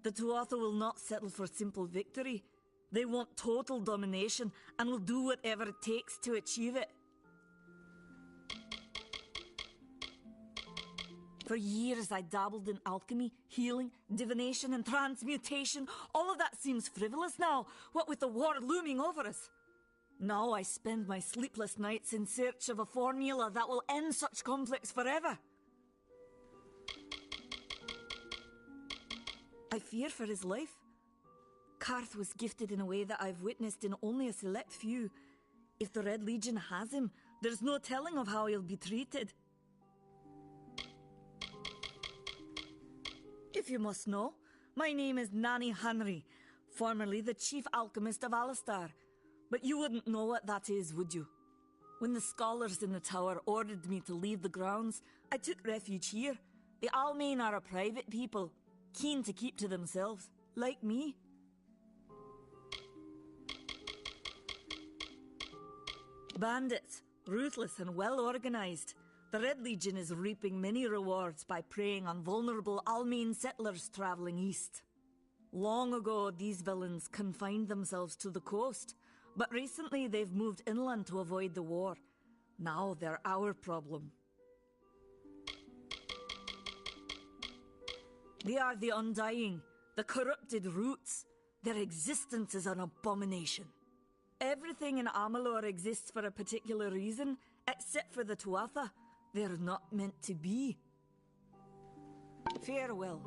The Tuatha will not settle for simple victory. They want total domination and will do whatever it takes to achieve it. For years I dabbled in alchemy, healing, divination and transmutation. All of that seems frivolous now, what with the war looming over us. Now I spend my sleepless nights in search of a formula that will end such conflicts forever. I fear for his life. Karth was gifted in a way that I've witnessed in only a select few. If the Red Legion has him, there's no telling of how he'll be treated. If you must know, my name is Nani Henry, formerly the chief alchemist of Alistar. But you wouldn't know what that is, would you? When the scholars in the tower ordered me to leave the grounds, I took refuge here. The Almain are a private people, keen to keep to themselves, like me. Bandits, ruthless and well organized. The Red Legion is reaping many rewards by preying on vulnerable Almain settlers traveling east. Long ago, these villains confined themselves to the coast, but recently they've moved inland to avoid the war. Now they're our problem. They are the Undying, the corrupted roots. Their existence is an abomination. Everything in Amalur exists for a particular reason, except for the Tuatha. They're not meant to be. Farewell.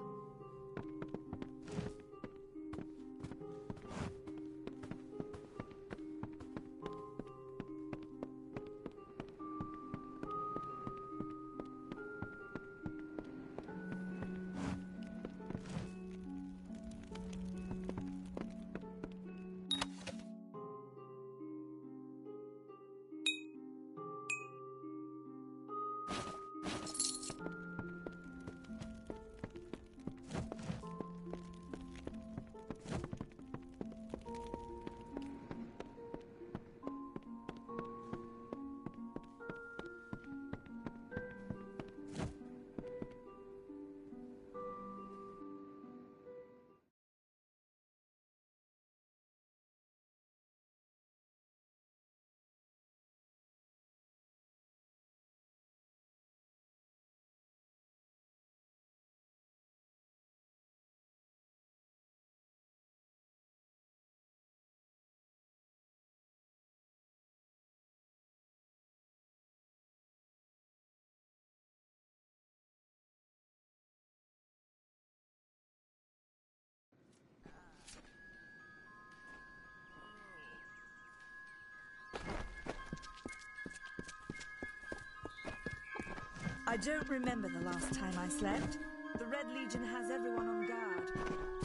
I don't remember the last time I slept. The Red Legion has everyone on guard.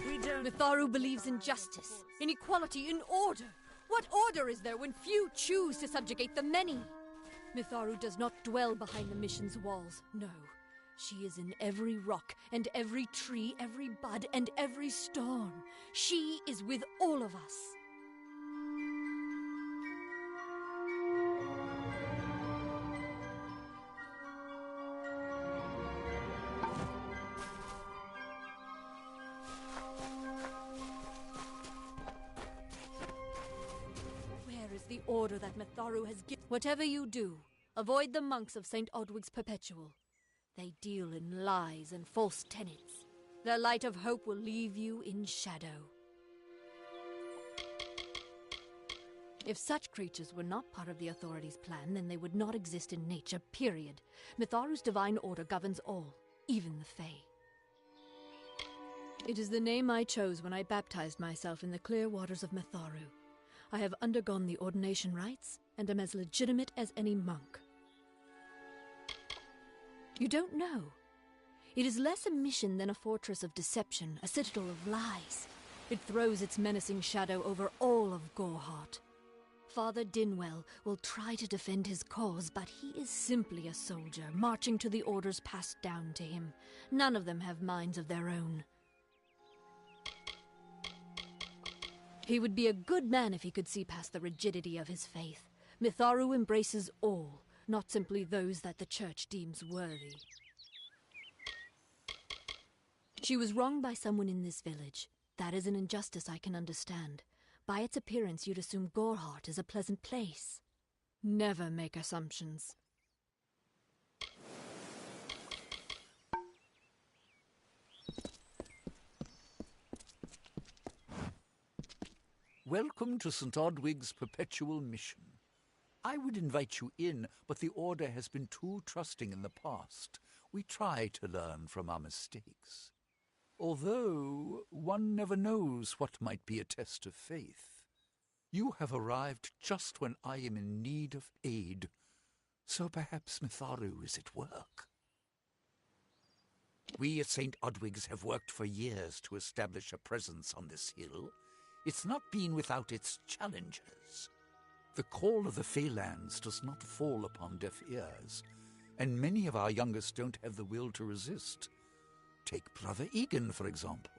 We don't... Mitharu believes in justice, in equality, in order. What order is there when few choose to subjugate the many? Mitharu does not dwell behind the mission's walls, no. She is in every rock, and every tree, every bud, and every storm. She is with all of us. The order that Mitharu has given. Whatever you do, avoid the monks of St. Odwig's Perpetual. They deal in lies and false tenets. Their light of hope will leave you in shadow. If such creatures were not part of the authorities' plan, then they would not exist in nature, period. Mitharu's divine order governs all, even the Fae. It is the name I chose when I baptized myself in the clear waters of Mitharu. I have undergone the ordination rites and am as legitimate as any monk. You don't know. It is less a mission than a fortress of deception, a citadel of lies. It throws its menacing shadow over all of Gorehart. Father Dinwell will try to defend his cause, but he is simply a soldier, marching to the orders passed down to him. None of them have minds of their own. He would be a good man if he could see past the rigidity of his faith. Mitharu embraces all, not simply those that the Church deems worthy. She was wronged by someone in this village. That is an injustice I can understand. By its appearance, you'd assume Gorehart is a pleasant place. Never make assumptions. Welcome to St. Odwig's perpetual mission. I would invite you in, but the Order has been too trusting in the past. We try to learn from our mistakes. Although one never knows what might be a test of faith. You have arrived just when I am in need of aid, so perhaps Mitharu is at work. We at St. Odwig's have worked for years to establish a presence on this hill. It's not been without its challenges. The call of the Feylands does not fall upon deaf ears, and many of our youngest don't have the will to resist. Take Brother Egan, for example.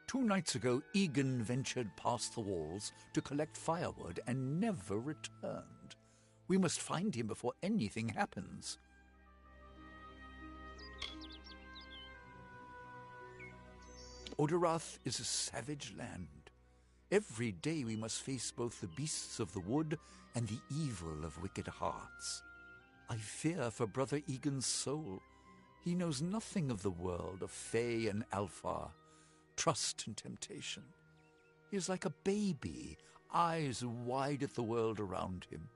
2 nights ago, Egan ventured past the walls to collect firewood and never returned. We must find him before anything happens. Oderath is a savage land. Every day we must face both the beasts of the wood and the evil of wicked hearts. I fear for Brother Egan's soul. He knows nothing of the world of Fey and Alfar, trust and temptation. He is like a baby, eyes wide at the world around him.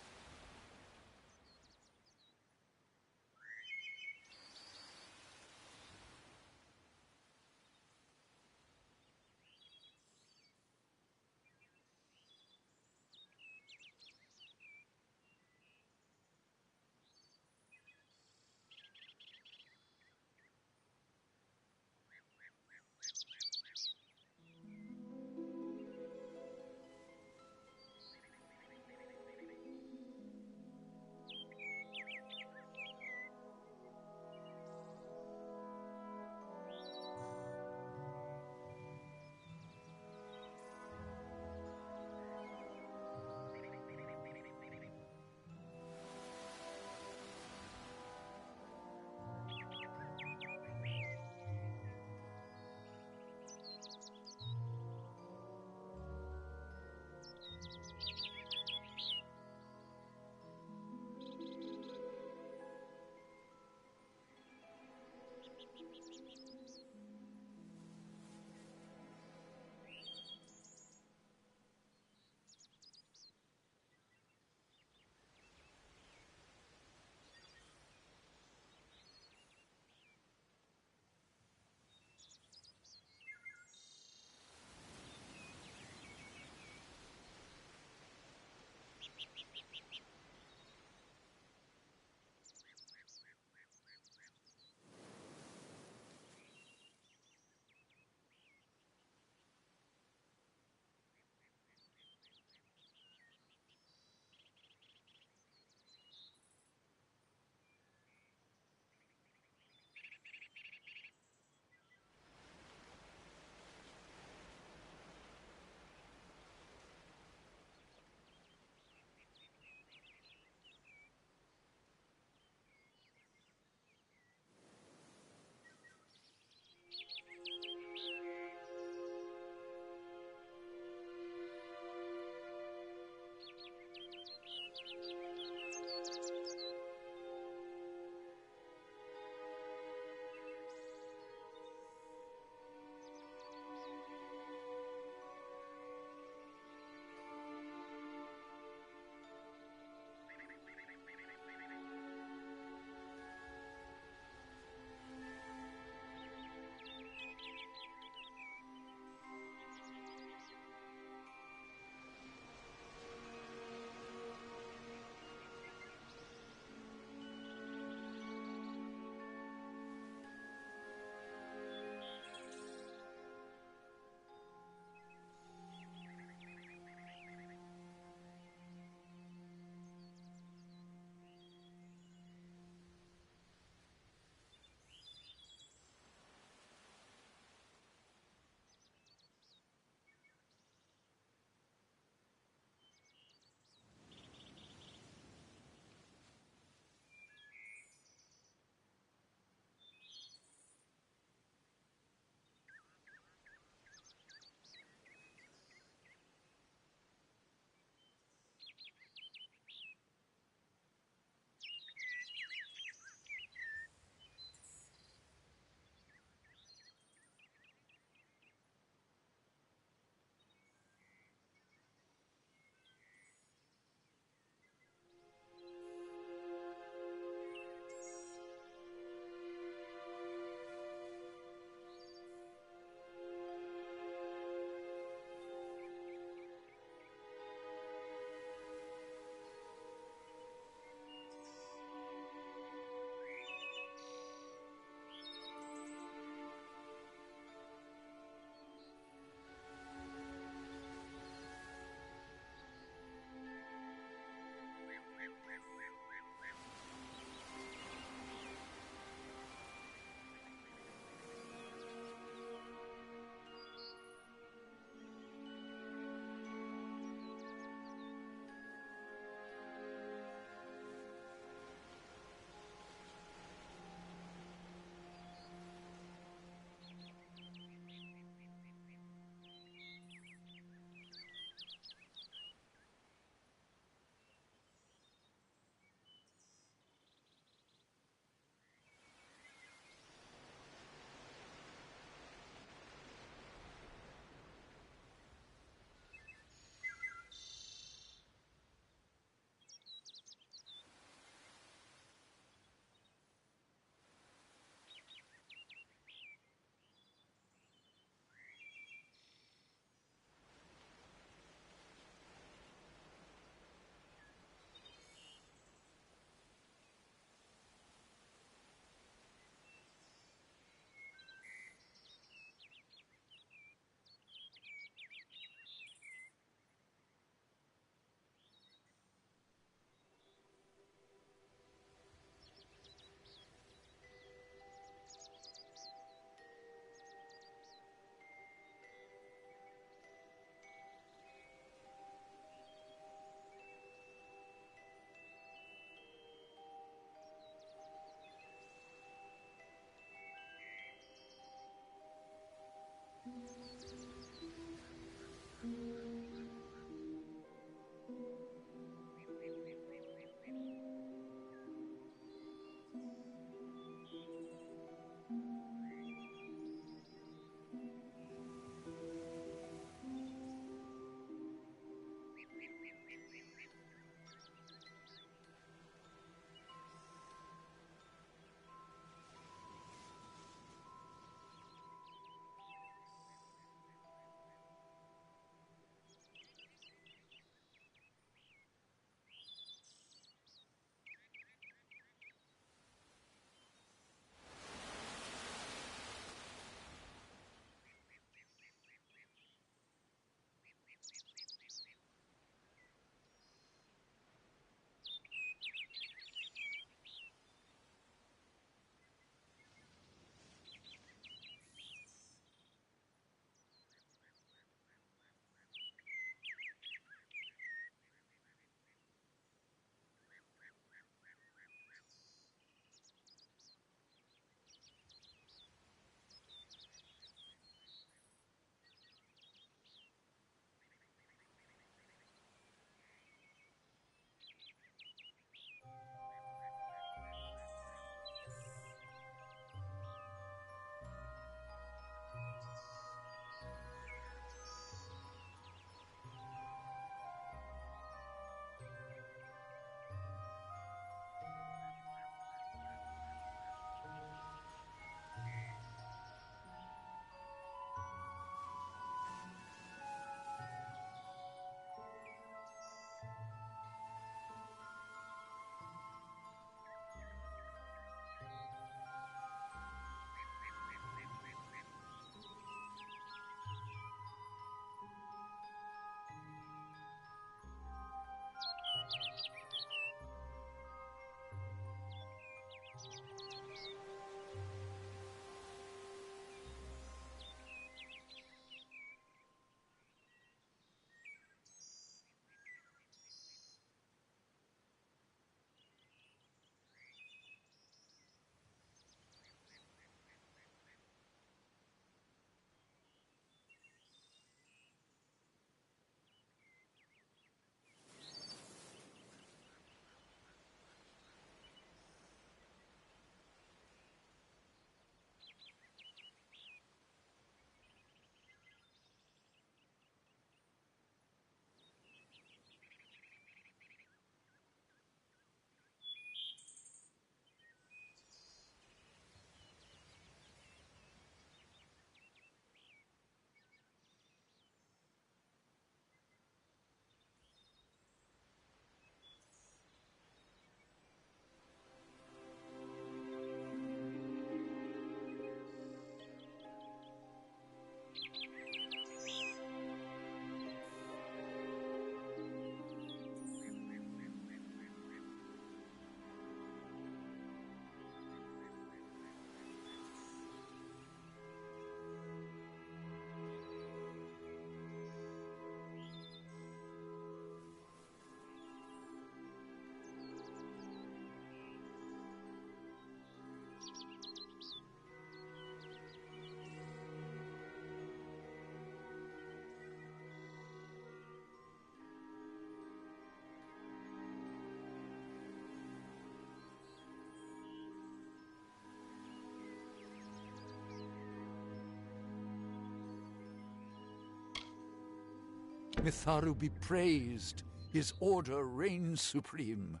Mitharu be praised. His order reigns supreme.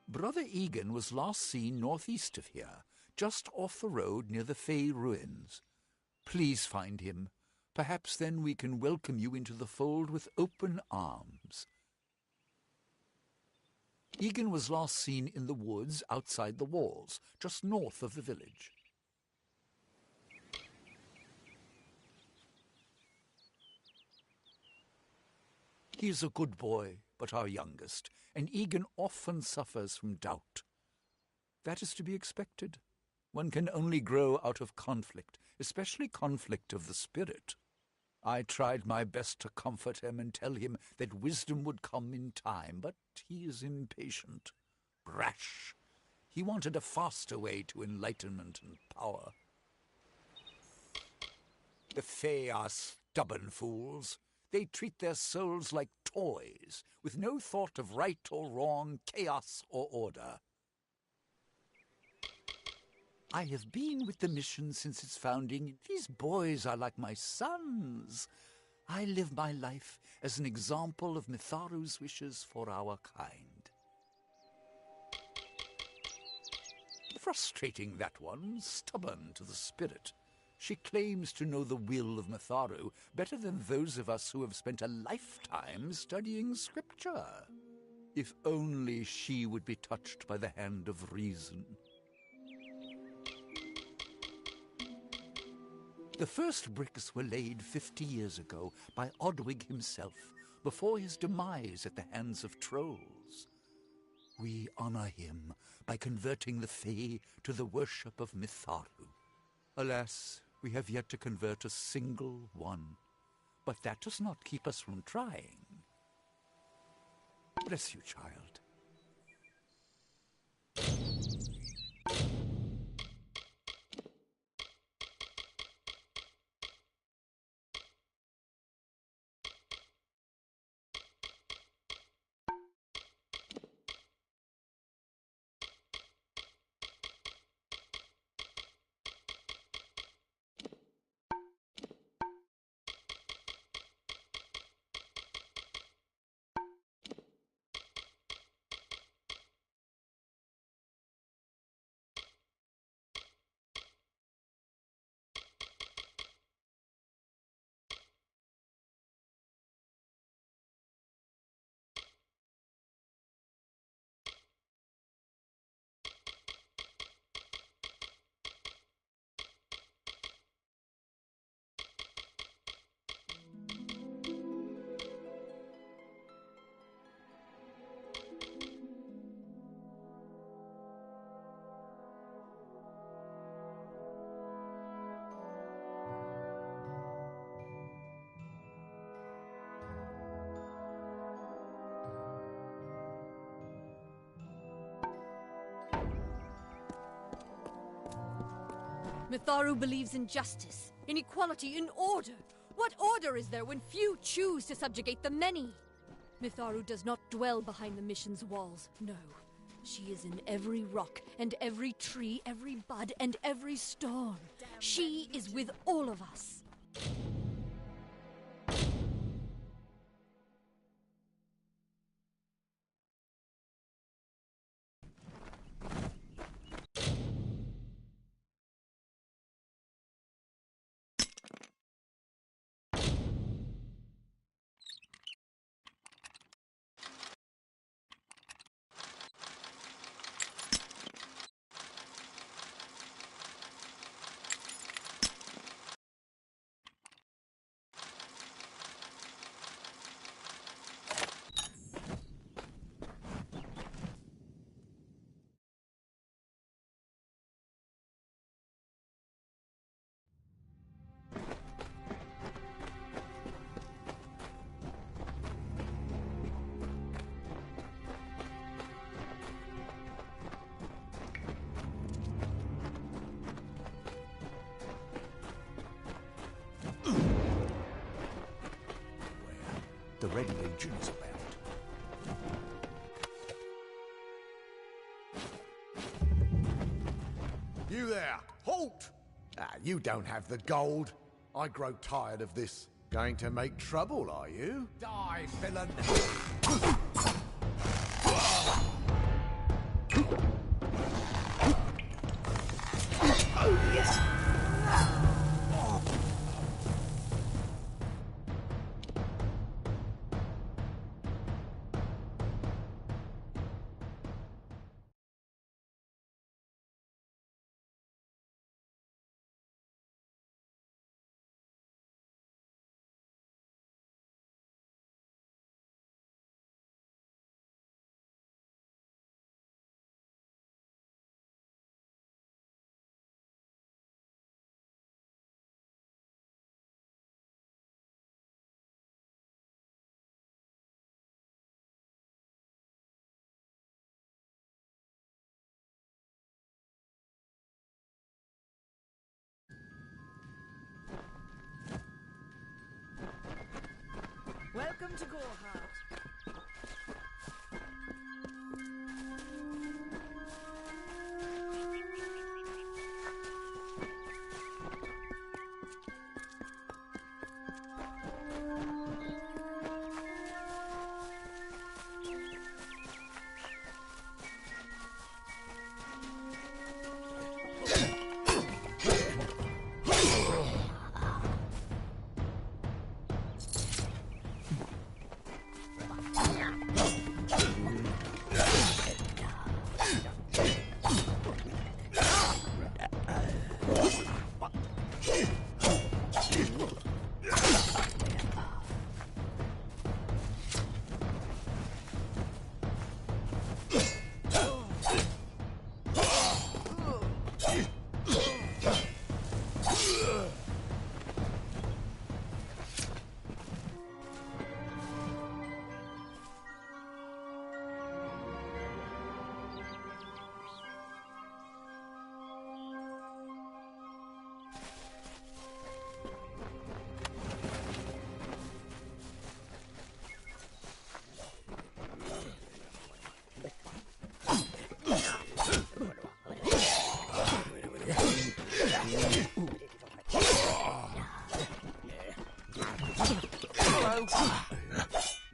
Brother Egan was last seen northeast of here, just off the road near the Fey ruins. Please find him. Perhaps then we can welcome you into the fold with open arms. Egan was last seen in the woods outside the walls, just north of the village. He is a good boy, but our youngest, and Egan often suffers from doubt. That is to be expected. One can only grow out of conflict, especially conflict of the spirit. I tried my best to comfort him and tell him that wisdom would come in time, but he is impatient, brash. He wanted a faster way to enlightenment and power. The Fae are stubborn fools. They treat their souls like toys, with no thought of right or wrong, chaos or order. I have been with the mission since its founding. These boys are like my sons. I live my life as an example of Mitharu's wishes for our kind. Frustrating, that one, stubborn to the spirit. She claims to know the will of Mitharu better than those of us who have spent a lifetime studying scripture. If only she would be touched by the hand of reason. The first bricks were laid 50 years ago by Odwig himself, before his demise at the hands of trolls. We honor him by converting the Fae to the worship of Mitharu. Alas, we have yet to convert a single one, but that does not keep us from trying. Bless you, child. Mitharu believes in justice, in equality, in order. What order is there when few choose to subjugate the many? Mitharu does not dwell behind the mission's walls, no. She is in every rock and every tree, every bud and every storm. She is with all of us. The Red Legion is about. You there! Halt! You don't have the gold. I grow tired of this. Going to make trouble, are you? Die, villain! Oh, yes! Welcome to Goreheart.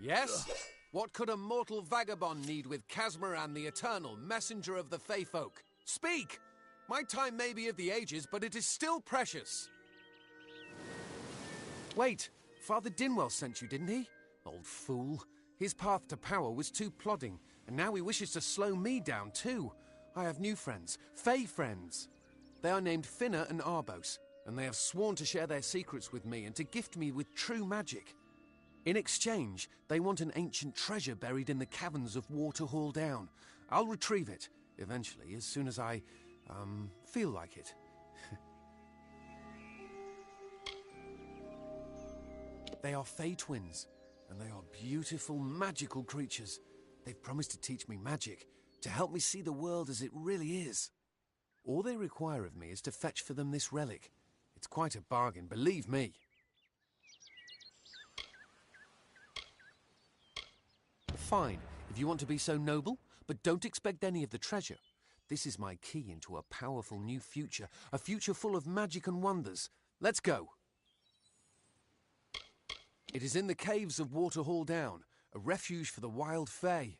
Yes? What could a mortal vagabond need with Casmaran the Eternal, messenger of the Fey folk? Speak! My time may be of the ages, but it is still precious. Wait, Father Dinwell sent you, didn't he? Old fool. His path to power was too plodding, and now he wishes to slow me down too. I have new friends, Fey friends. They are named Finna and Arbos, and they have sworn to share their secrets with me and to gift me with true magic. In exchange, they want an ancient treasure buried in the caverns of Waterhall Down. I'll retrieve it, eventually, as soon as I, feel like it. They are Fey twins, and they are beautiful, magical creatures. They've promised to teach me magic, to help me see the world as it really is. All they require of me is to fetch for them this relic. It's quite a bargain, believe me. Fine, if you want to be so noble, but don't expect any of the treasure. This is my key into a powerful new future, a future full of magic and wonders. Let's go. It is in the caves of Waterhall Down, a refuge for the wild Fey.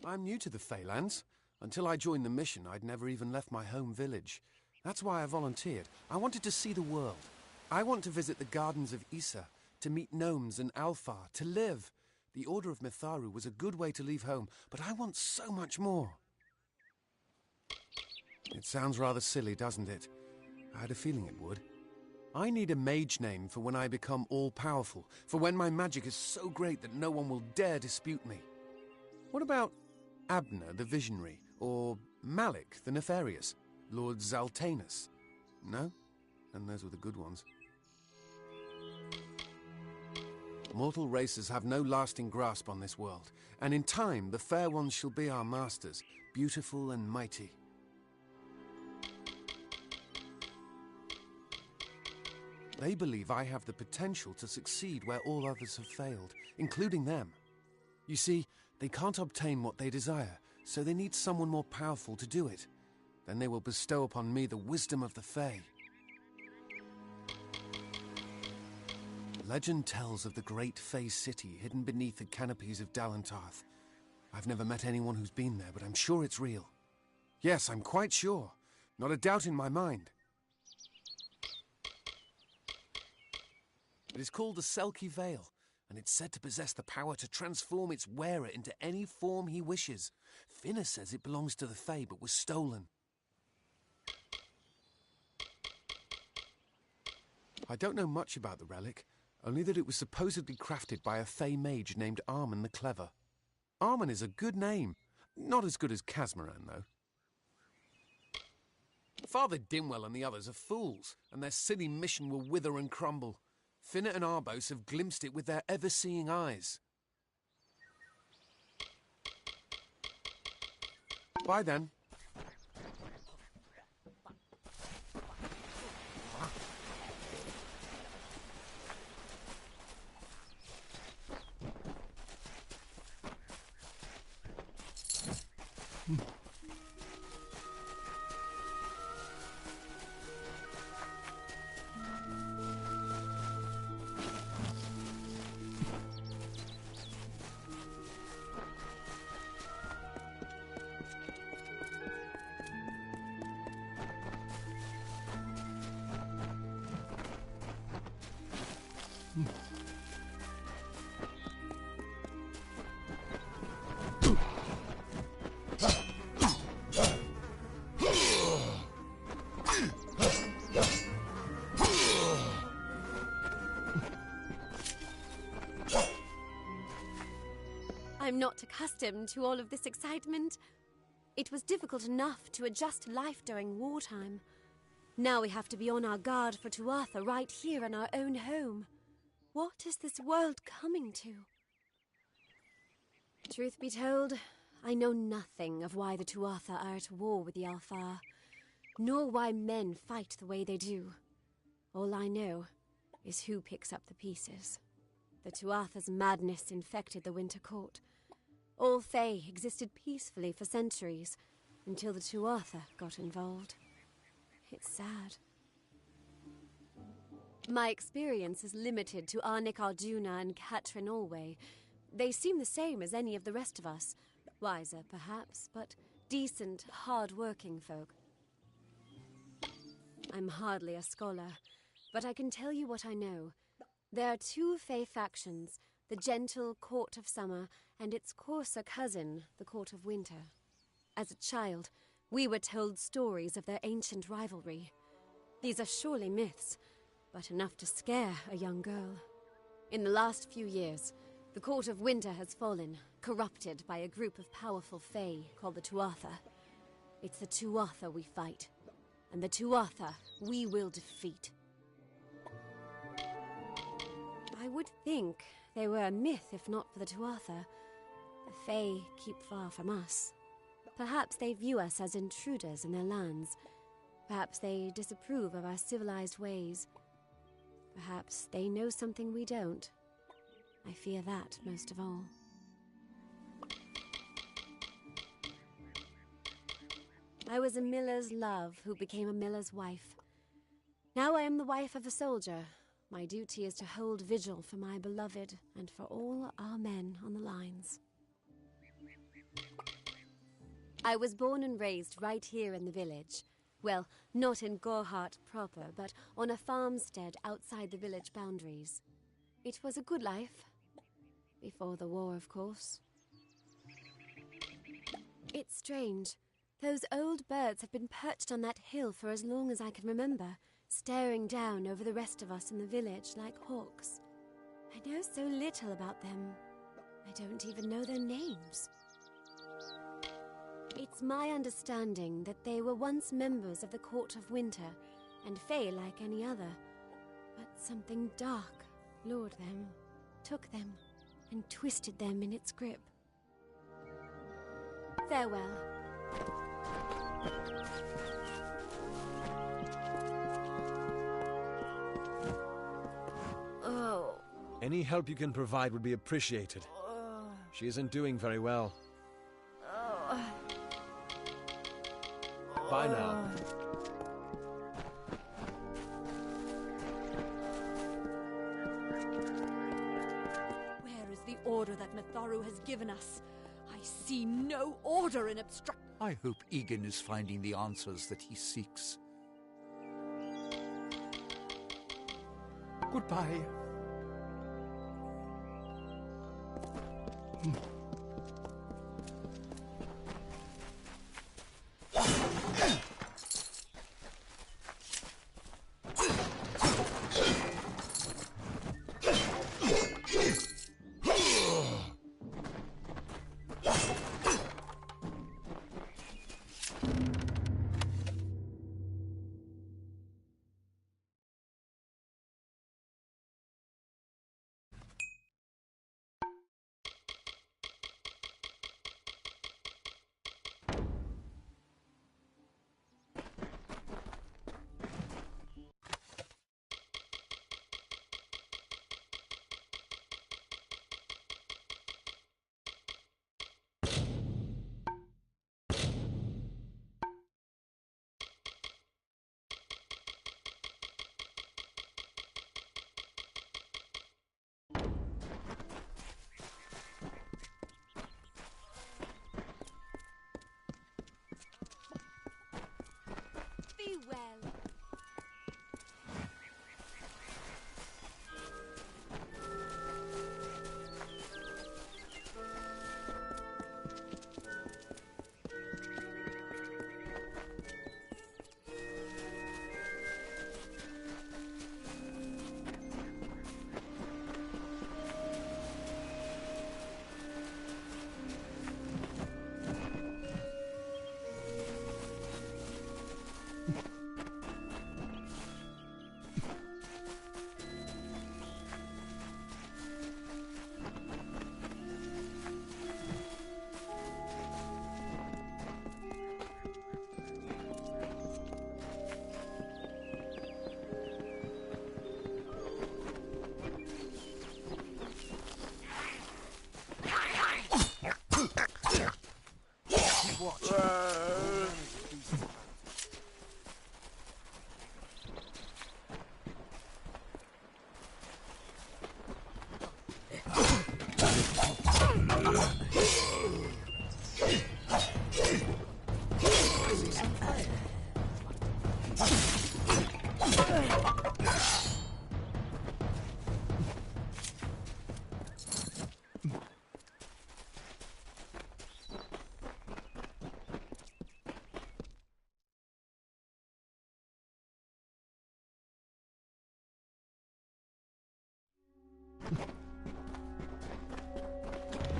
I'm new to the Feylands. Until I joined the mission, I'd never even left my home village. That's why I volunteered. I wanted to see the world. I want to visit the gardens of Issa, to meet gnomes and Alfar, to live. The Order of Mitharu was a good way to leave home, but I want so much more. It sounds rather silly, doesn't it? I had a feeling it would. I need a mage name for when I become all-powerful, for when my magic is so great that no one will dare dispute me. What about Abner the Visionary, or Malik the Nefarious, Lord Zaltanus? No? And those were the good ones. Mortal races have no lasting grasp on this world, and in time the fair ones shall be our masters, beautiful and mighty. They believe I have the potential to succeed where all others have failed, including them. You see, they can't obtain what they desire, so they need someone more powerful to do it. Then they will bestow upon me the wisdom of the Fae. Legend tells of the great Fey city hidden beneath the canopies of Dalantarth. I've never met anyone who's been there, but I'm sure it's real. Yes, I'm quite sure. Not a doubt in my mind. It is called the Selkie Veil, and it's said to possess the power to transform its wearer into any form he wishes. Finna says it belongs to the Fae, but was stolen. I don't know much about the relic, only that it was supposedly crafted by a Fae mage named Armen the Clever. Armen is a good name. Not as good as Casmaran, though. Father Dinwell and the others are fools, and their silly mission will wither and crumble. Finna and Arbos have glimpsed it with their ever-seeing eyes. Bye then. I'm not accustomed to all of this excitement. It was difficult enough to adjust to life during wartime. Now we have to be on our guard for Tuatha right here in our own home. What is this world coming to? Truth be told, I know nothing of why the Tuatha are at war with the Alfar, nor why men fight the way they do. All I know is who picks up the pieces. The Tuatha's madness infected the Winter Court. All Fae existed peacefully for centuries, until the Tuatha got involved. It's sad. My experience is limited to Arnik Arjuna and Katrin Alway. They seem the same as any of the rest of us. Wiser, perhaps, but decent, hard-working folk. I'm hardly a scholar, but I can tell you what I know. There are two Fae factions, the gentle Court of Summer and its coarser cousin, the Court of Winter. As a child, we were told stories of their ancient rivalry. These are surely myths, but enough to scare a young girl. In the last few years, the Court of Winter has fallen, corrupted by a group of powerful Fae called the Tuatha. It's the Tuatha we fight, and the Tuatha we will defeat. I would think they were a myth if not for the Tuatha. The Fae keep far from us. Perhaps they view us as intruders in their lands. Perhaps they disapprove of our civilized ways. Perhaps they know something we don't. I fear that most of all. I was a miller's love who became a miller's wife. Now I am the wife of a soldier. My duty is to hold vigil for my beloved and for all our men on the lines. I was born and raised right here in the village. Well, not in Gorhart proper, but on a farmstead outside the village boundaries. It was a good life. Before the war, of course. It's strange. Those old birds have been perched on that hill for as long as I can remember, staring down over the rest of us in the village like hawks. I know so little about them. I don't even know their names. It's my understanding that they were once members of the Court of Winter, and Fae like any other. But something dark lured them, took them, and twisted them in its grip. Farewell. Oh. Any help you can provide would be appreciated. She isn't doing very well. Bye now. order that Mitharu has given us. I see no order in abstract... I hope Egan is finding the answers that he seeks. Goodbye. Be well.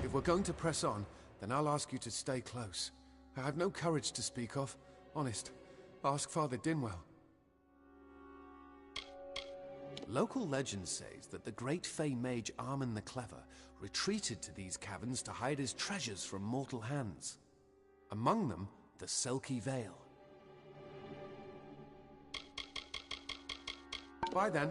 If we're going to press on, then I'll ask you to stay close. I have no courage to speak of. Honest. Ask Father Dinwell. Local legend says that the great Fey mage Armin the Clever retreated to these caverns to hide his treasures from mortal hands. Among them, the Selkie Veil. Bye then.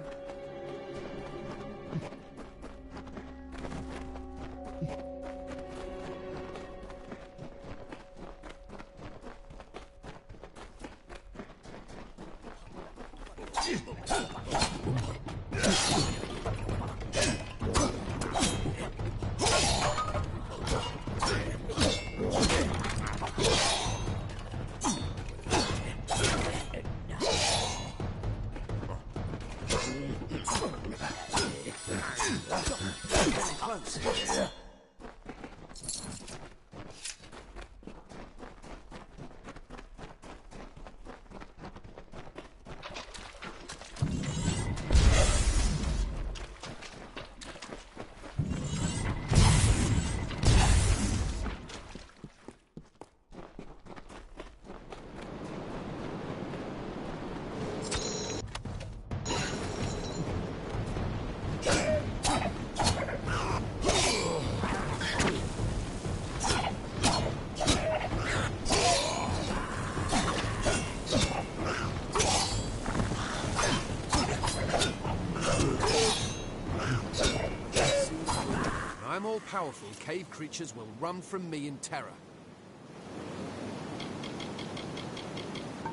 I'm all-powerful, cave creatures will run from me in terror.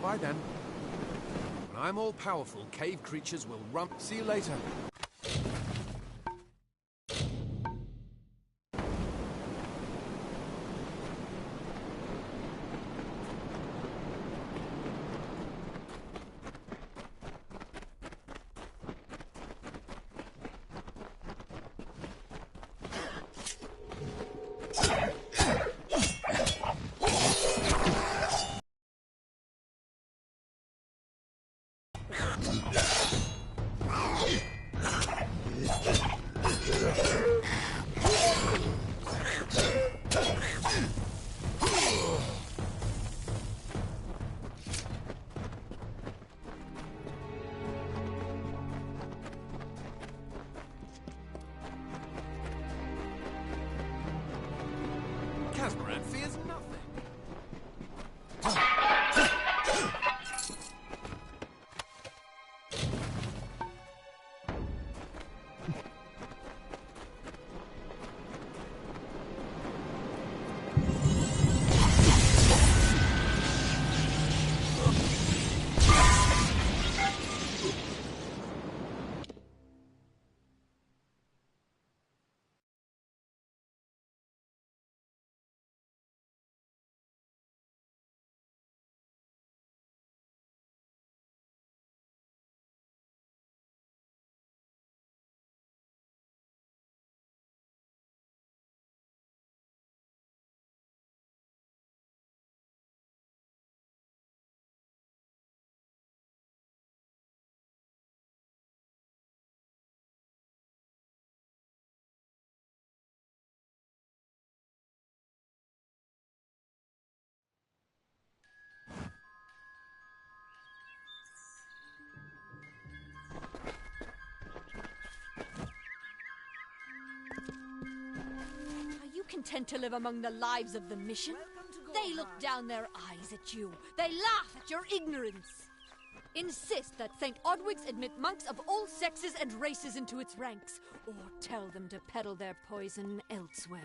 Bye then. When I'm all-powerful, cave creatures will run... See you later. Casmaran fears nothing. Content to live among the lives of the mission? They look down their eyes at you. They laugh at your ignorance. Insist that St. Odwig's admit monks of all sexes and races into its ranks, or tell them to peddle their poison elsewhere.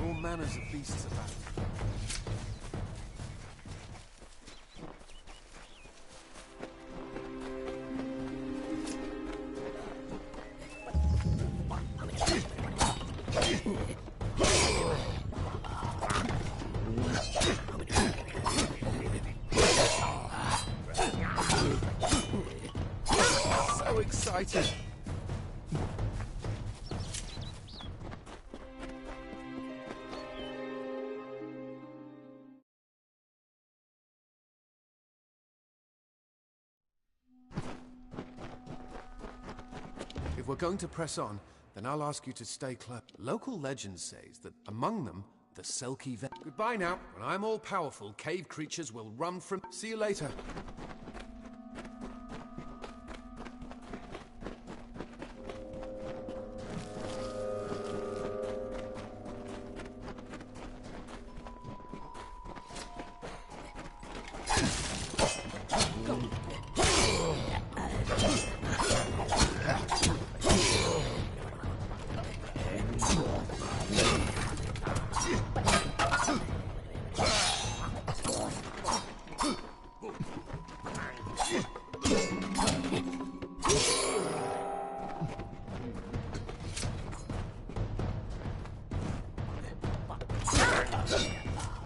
All manners of beasts about. So excited. If we're going to press on, then I'll ask you to stay close. Local legend says that among them The Selkie Goodbye now. When I'm all powerful, cave creatures will run from... See you later.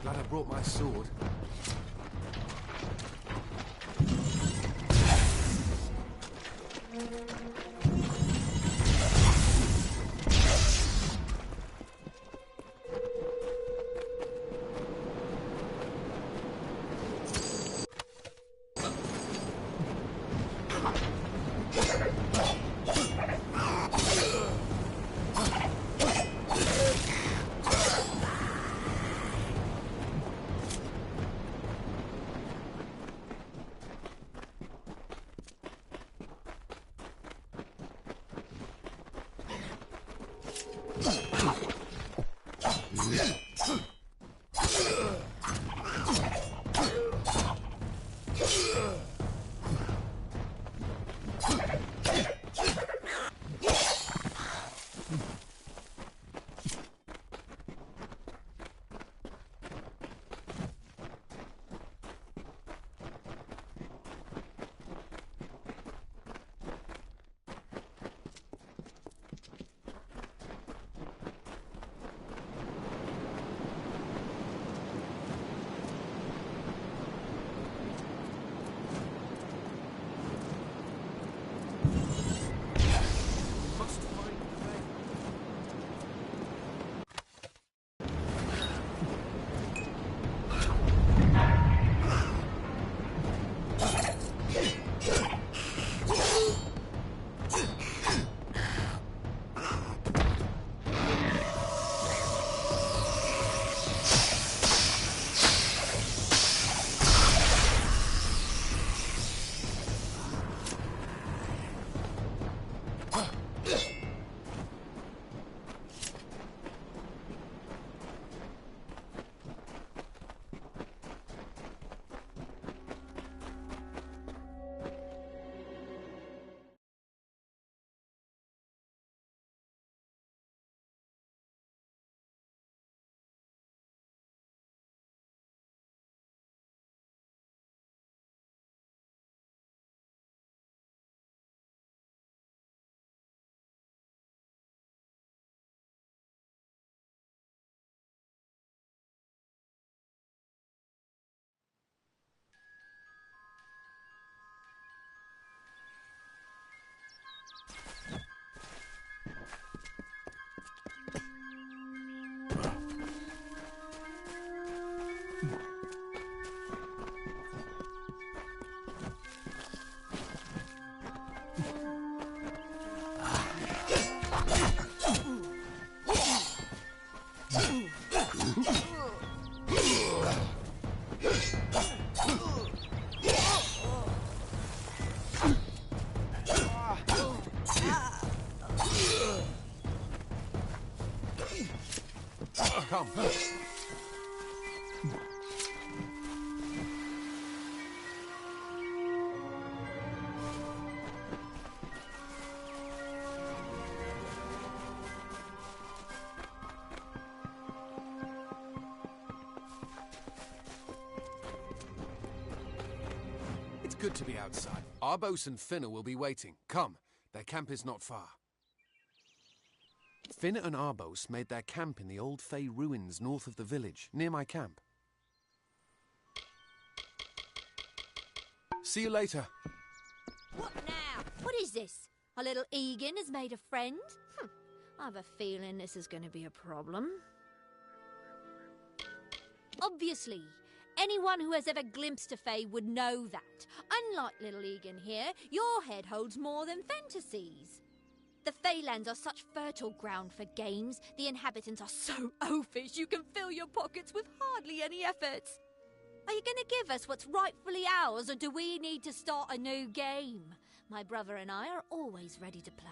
Glad I brought my sword. Come. It's good to be outside. Arbos and Finna will be waiting. Come, their camp is not far. Finna and Arbos made their camp in the old Fey ruins north of the village, near my camp. See you later. What now? What is this? Our little Egan has made a friend? I have a feeling this is going to be a problem. Obviously, anyone who has ever glimpsed a Fey would know that. Unlike little Egan here, your head holds more than fantasies. The Feylands are such fertile ground for games. The inhabitants are so oafish you can fill your pockets with hardly any effort. Are you going to give us what's rightfully ours, or do we need to start a new game? My brother and I are always ready to play.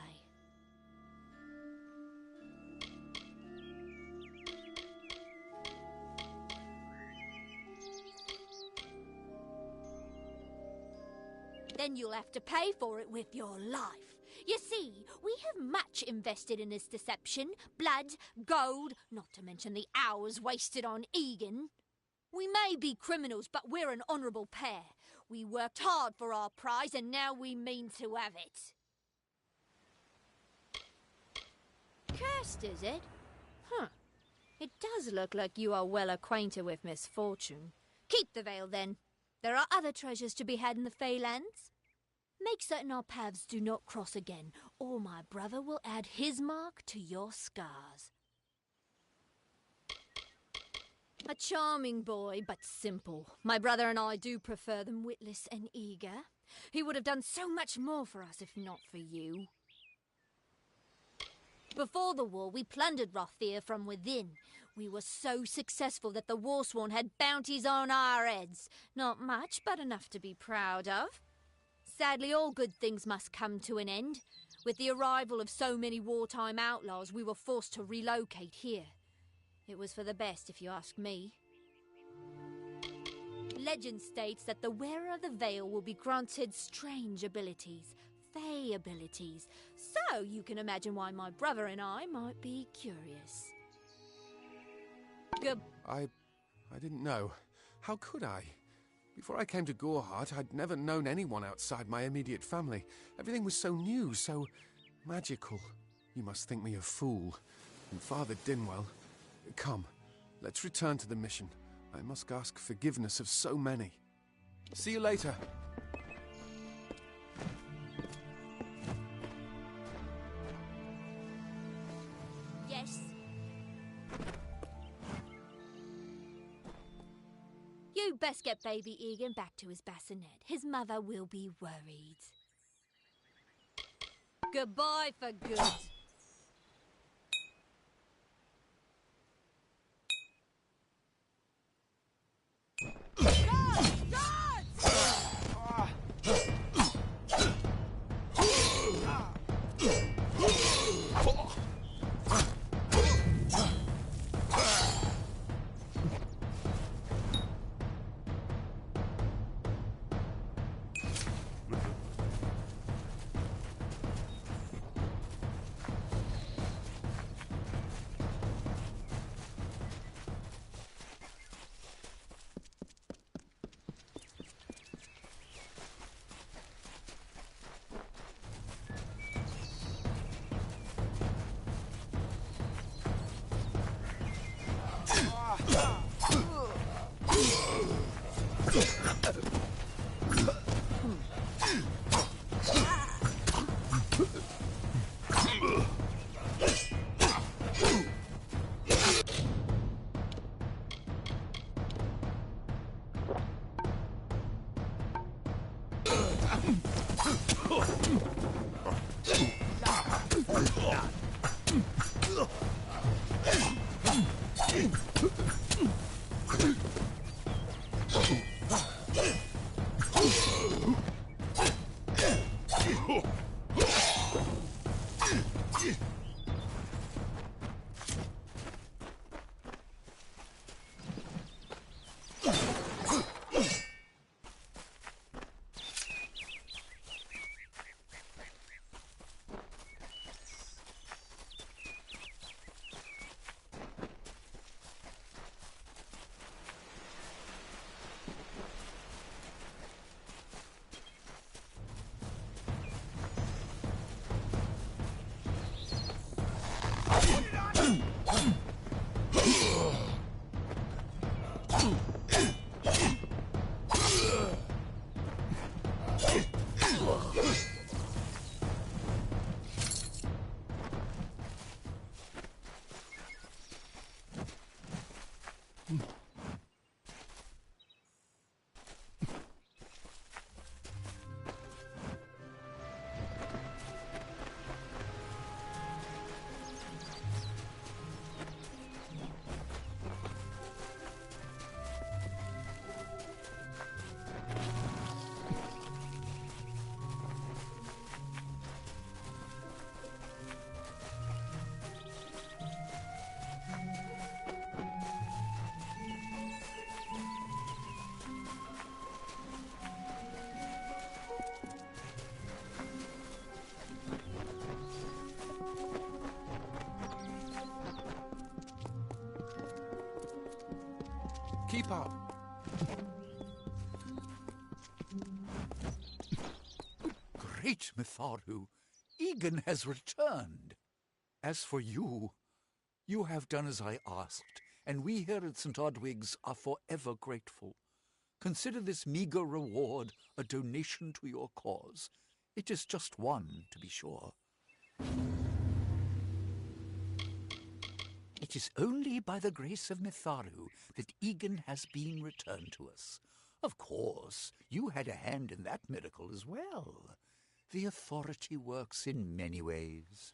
Then you'll have to pay for it with your life. You see, we have much invested in this deception. Blood, gold, not to mention the hours wasted on Egan. We may be criminals, but we're an honourable pair. We worked hard for our prize, and now we mean to have it. Cursed, is it? Huh. It does look like you are well acquainted with misfortune. Keep the veil, then. There are other treasures to be had in the Feylands. Make certain our paths do not cross again, or my brother will add his mark to your scars. A charming boy, but simple. My brother and I do prefer them witless and eager. He would have done so much more for us if not for you. Before the war, we plundered Rothier from within. We were so successful that the Warsworn had bounties on our heads. Not much, but enough to be proud of. Sadly, all good things must come to an end. With the arrival of so many wartime outlaws, we were forced to relocate here. It was for the best, if you ask me. Legend states that the wearer of the veil will be granted strange abilities, fey abilities. So you can imagine why my brother and I might be curious. I didn't know. How could I? Before I came to Goreheart, I'd never known anyone outside my immediate family. Everything was so new, so magical. You must think me a fool. And Father Dinwell... Come, let's return to the mission. I must ask forgiveness of so many. See you later. Yes? You best get baby Egan back to his bassinet. His mother will be worried. Goodbye for good. up. Great Mitharu! Egan has returned. As for you, you have done as I asked, and we here at St. Odwig's are forever grateful. Consider this meager reward a donation to your cause. It is just one, to be sure. It is only by the grace of Mitharu that Egan has been returned to us. Of course, you had a hand in that miracle as well. The authority works in many ways.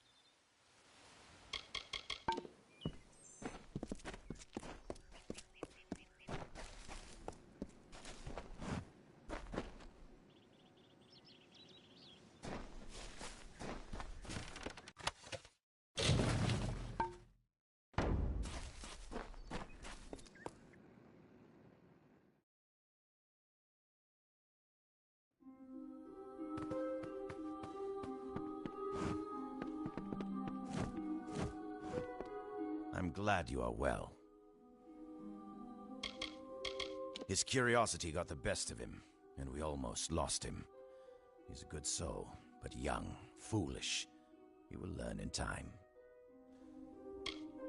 I'm glad you are well. His curiosity got the best of him, and we almost lost him. He's a good soul, but young, foolish. He will learn in time.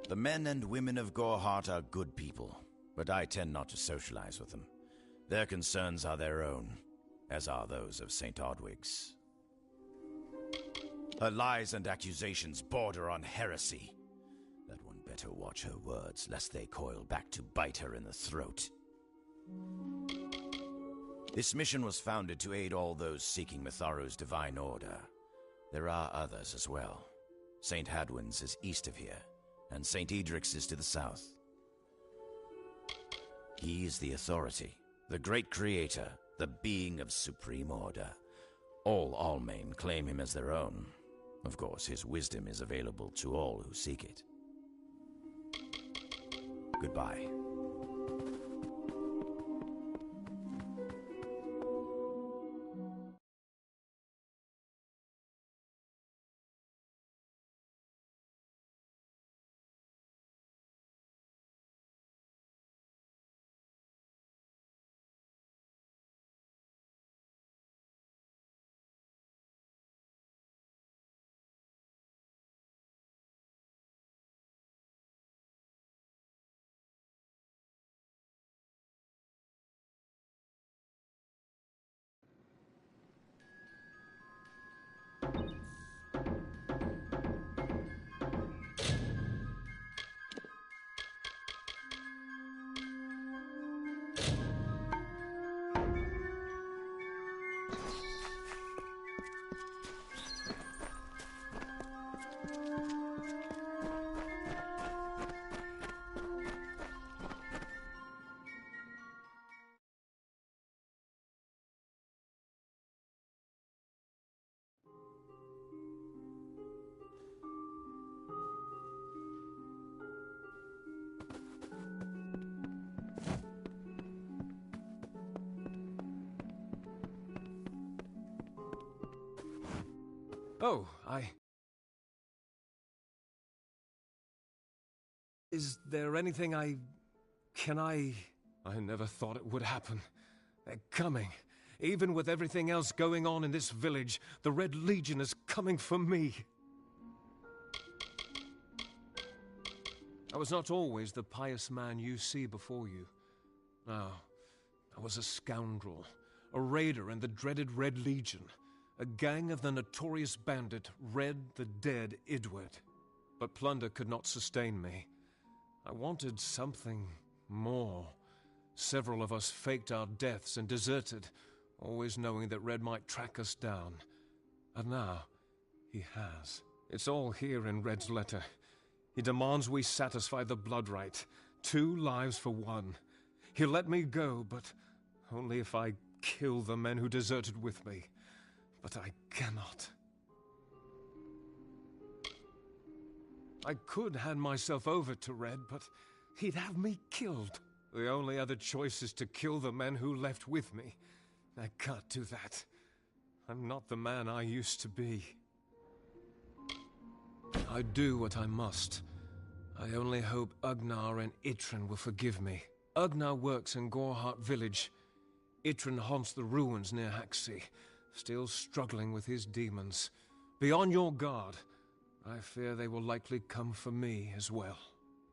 The men and women of Goreheart are good people, but I tend not to socialize with them. Their concerns are their own, as are those of St. Odwig's. Her lies and accusations border on heresy. That one better watch her words, lest they coil back to bite her in the throat. This mission was founded to aid all those seeking Mitharu's divine order. There are others as well. St. Hadwin's is east of here, and St. Edric's is to the south. He is the authority, the great creator, the being of supreme order. All Almain claim him as their own. Of course, his wisdom is available to all who seek it. Goodbye. Oh, Is there anything I never thought it would happen. They're coming. Even with everything else going on in this village, the Red Legion is coming for me. I was not always the pious man you see before you. No, I was a scoundrel, a raider in the dreaded Red Legion, a gang of the notorious bandit Red the Dead Idward. But plunder could not sustain me. I wanted something more. Several of us faked our deaths and deserted, always knowing that Red might track us down. And now, he has. It's all here in Red's letter. He demands we satisfy the blood rite. 2 lives for 1. He'll let me go, but only if I kill the men who deserted with me. But I cannot. I could hand myself over to Red, but he'd have me killed. The only other choice is to kill the men who left with me. I can't do that. I'm not the man I used to be. I do what I must. I only hope Ugnar and Itrin will forgive me. Ugnar works in Gorhart village. Itrin haunts the ruins near Haxi, still struggling with his demons. Be on your guard. I fear they will likely come for me as well.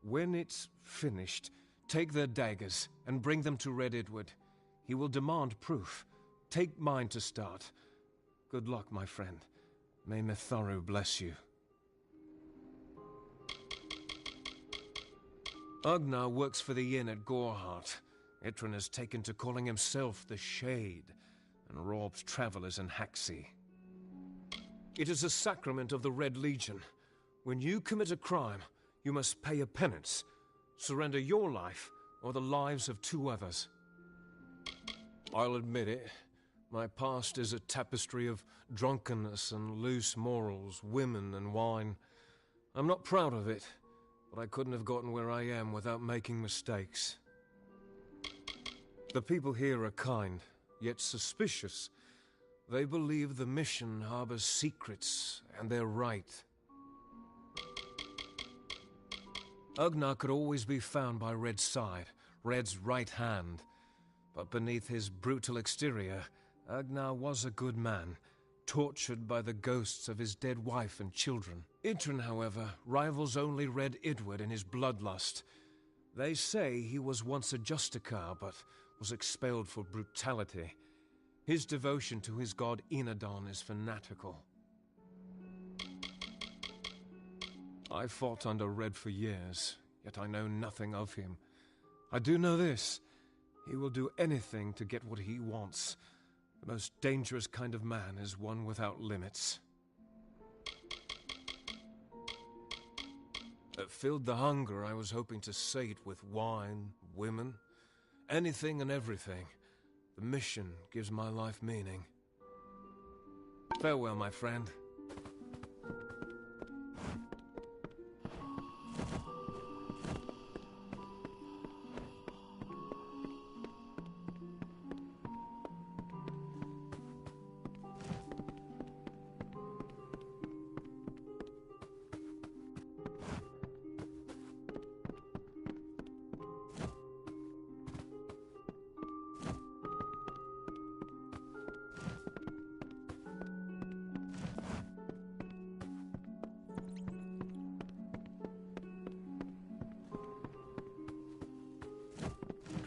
When it's finished, take their daggers and bring them to Red Edward. He will demand proof. Take mine to start. Good luck, my friend. May Mitharu bless you. Ugnar works for the inn at Gorhart. Itrin has taken to calling himself the Shade, and robs travelers in Haxi. It is a sacrament of the Red Legion. When you commit a crime, you must pay a penance. Surrender your life, or the lives of 2 others. I'll admit it. My past is a tapestry of drunkenness and loose morals, women and wine. I'm not proud of it, but I couldn't have gotten where I am without making mistakes. The people here are kind, yet suspicious. They believe the mission harbors secrets, and they're right. Ugnar could always be found by Red's side, Red's right hand. But beneath his brutal exterior, Ugnar was a good man, tortured by the ghosts of his dead wife and children. Itrin, however, rivals only Red Edward in his bloodlust. They say he was once a Justicar, but was expelled for brutality. His devotion to his god Enadon is fanatical. I fought under Red for years, yet I know nothing of him. I do know this. He will do anything to get what he wants. The most dangerous kind of man is one without limits. Filled the hunger I was hoping to sate with wine, women, anything and everything. The mission gives my life meaning. Farewell, my friend.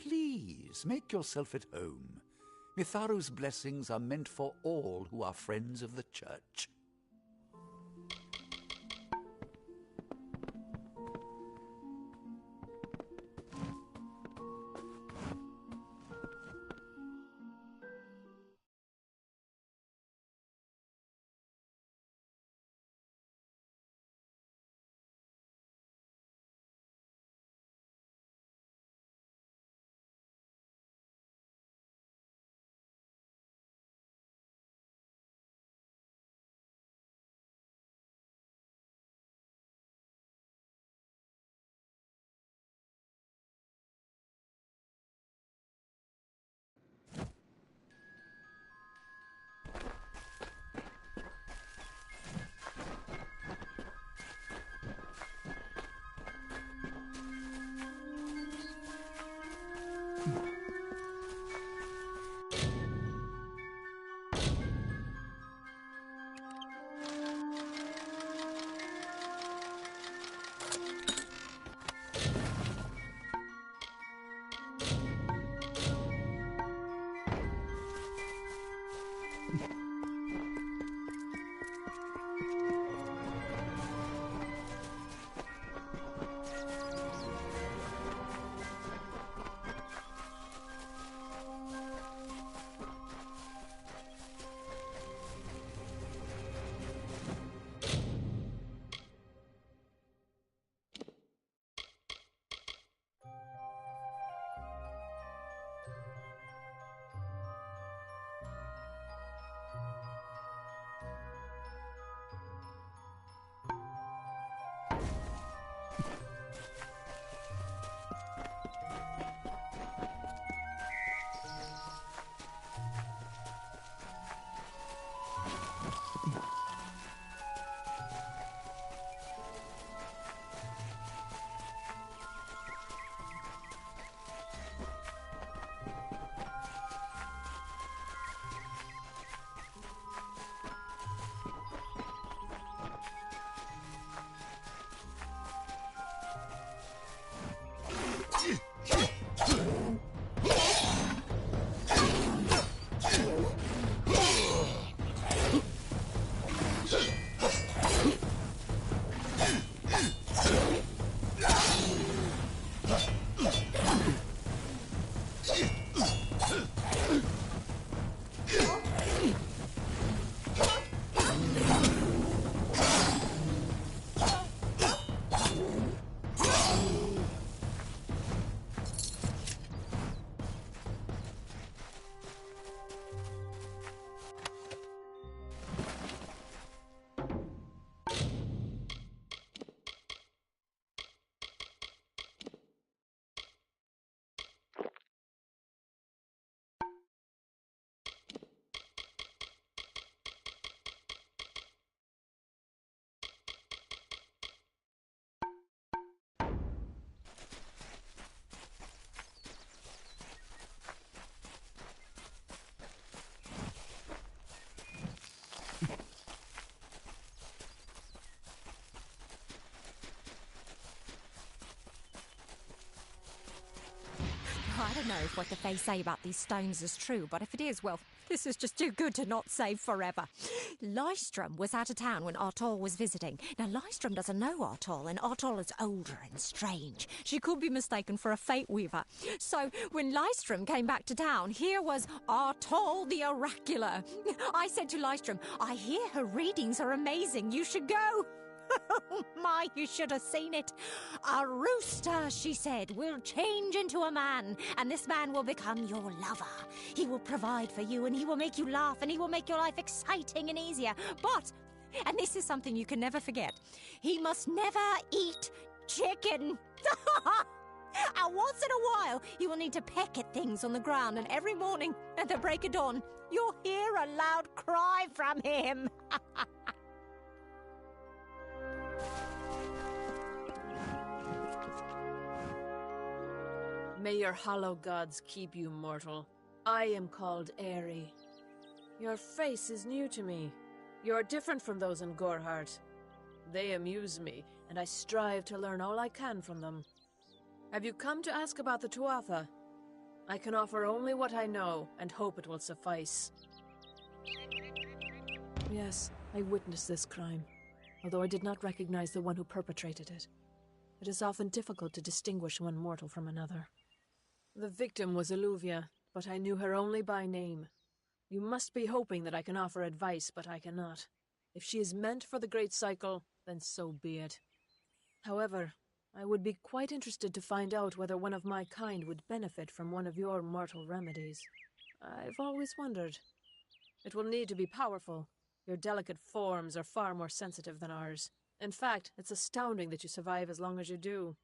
Please, make yourself at home. Mitharu's blessings are meant for all who are friends of the Church. know if what the Fae say about these stones is true, but if it is, well, this is just too good to not say forever. Lystrom was out of town when Artol was visiting. Now, Lystrom doesn't know Artol, and Artol is older and strange. She could be mistaken for a Fate Weaver. So, when Lystrom came back to town, here was Artol the Oracular. I said to Lystrom, I hear her readings are amazing. You should go. Oh my, you should have seen it. A rooster, she said, will change into a man, and this man will become your lover. He will provide for you, and he will make you laugh, and he will make your life exciting and easier. But, and this is something you can never forget, he must never eat chicken. And once in a while, he will need to peck at things on the ground, and every morning at the break of dawn, you'll hear a loud cry from him. May your hollow gods keep you, mortal. I am called Aerie. Your face is new to me. You are different from those in Gorhart. They amuse me, and I strive to learn all I can from them. Have you come to ask about the Tuatha? I can offer only what I know, and hope it will suffice. Yes, I witnessed this crime, although I did not recognize the one who perpetrated it. It is often difficult to distinguish one mortal from another. The victim was Illuvia, but I knew her only by name. You must be hoping that I can offer advice, but I cannot. If she is meant for the Great Cycle, then so be it. However, I would be quite interested to find out whether one of my kind would benefit from one of your mortal remedies. I've always wondered. It will need to be powerful. Your delicate forms are far more sensitive than ours. In fact, it's astounding that you survive as long as you do.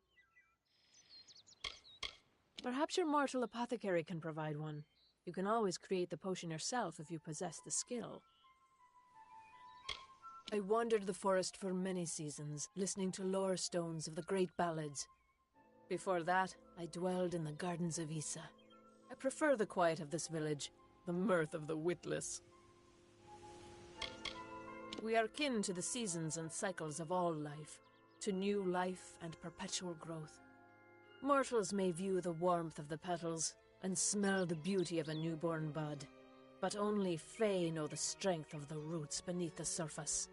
Perhaps your mortal apothecary can provide one. You can always create the potion yourself if you possess the skill. I wandered the forest for many seasons, listening to lore stones of the great ballads. Before that, I dwelled in the gardens of Issa. I prefer the quiet of this village, the mirth of the witless. We are kin to the seasons and cycles of all life, to new life and perpetual growth. Mortals may view the warmth of the petals and smell the beauty of a newborn bud, but only Fae know the strength of the roots beneath the surface.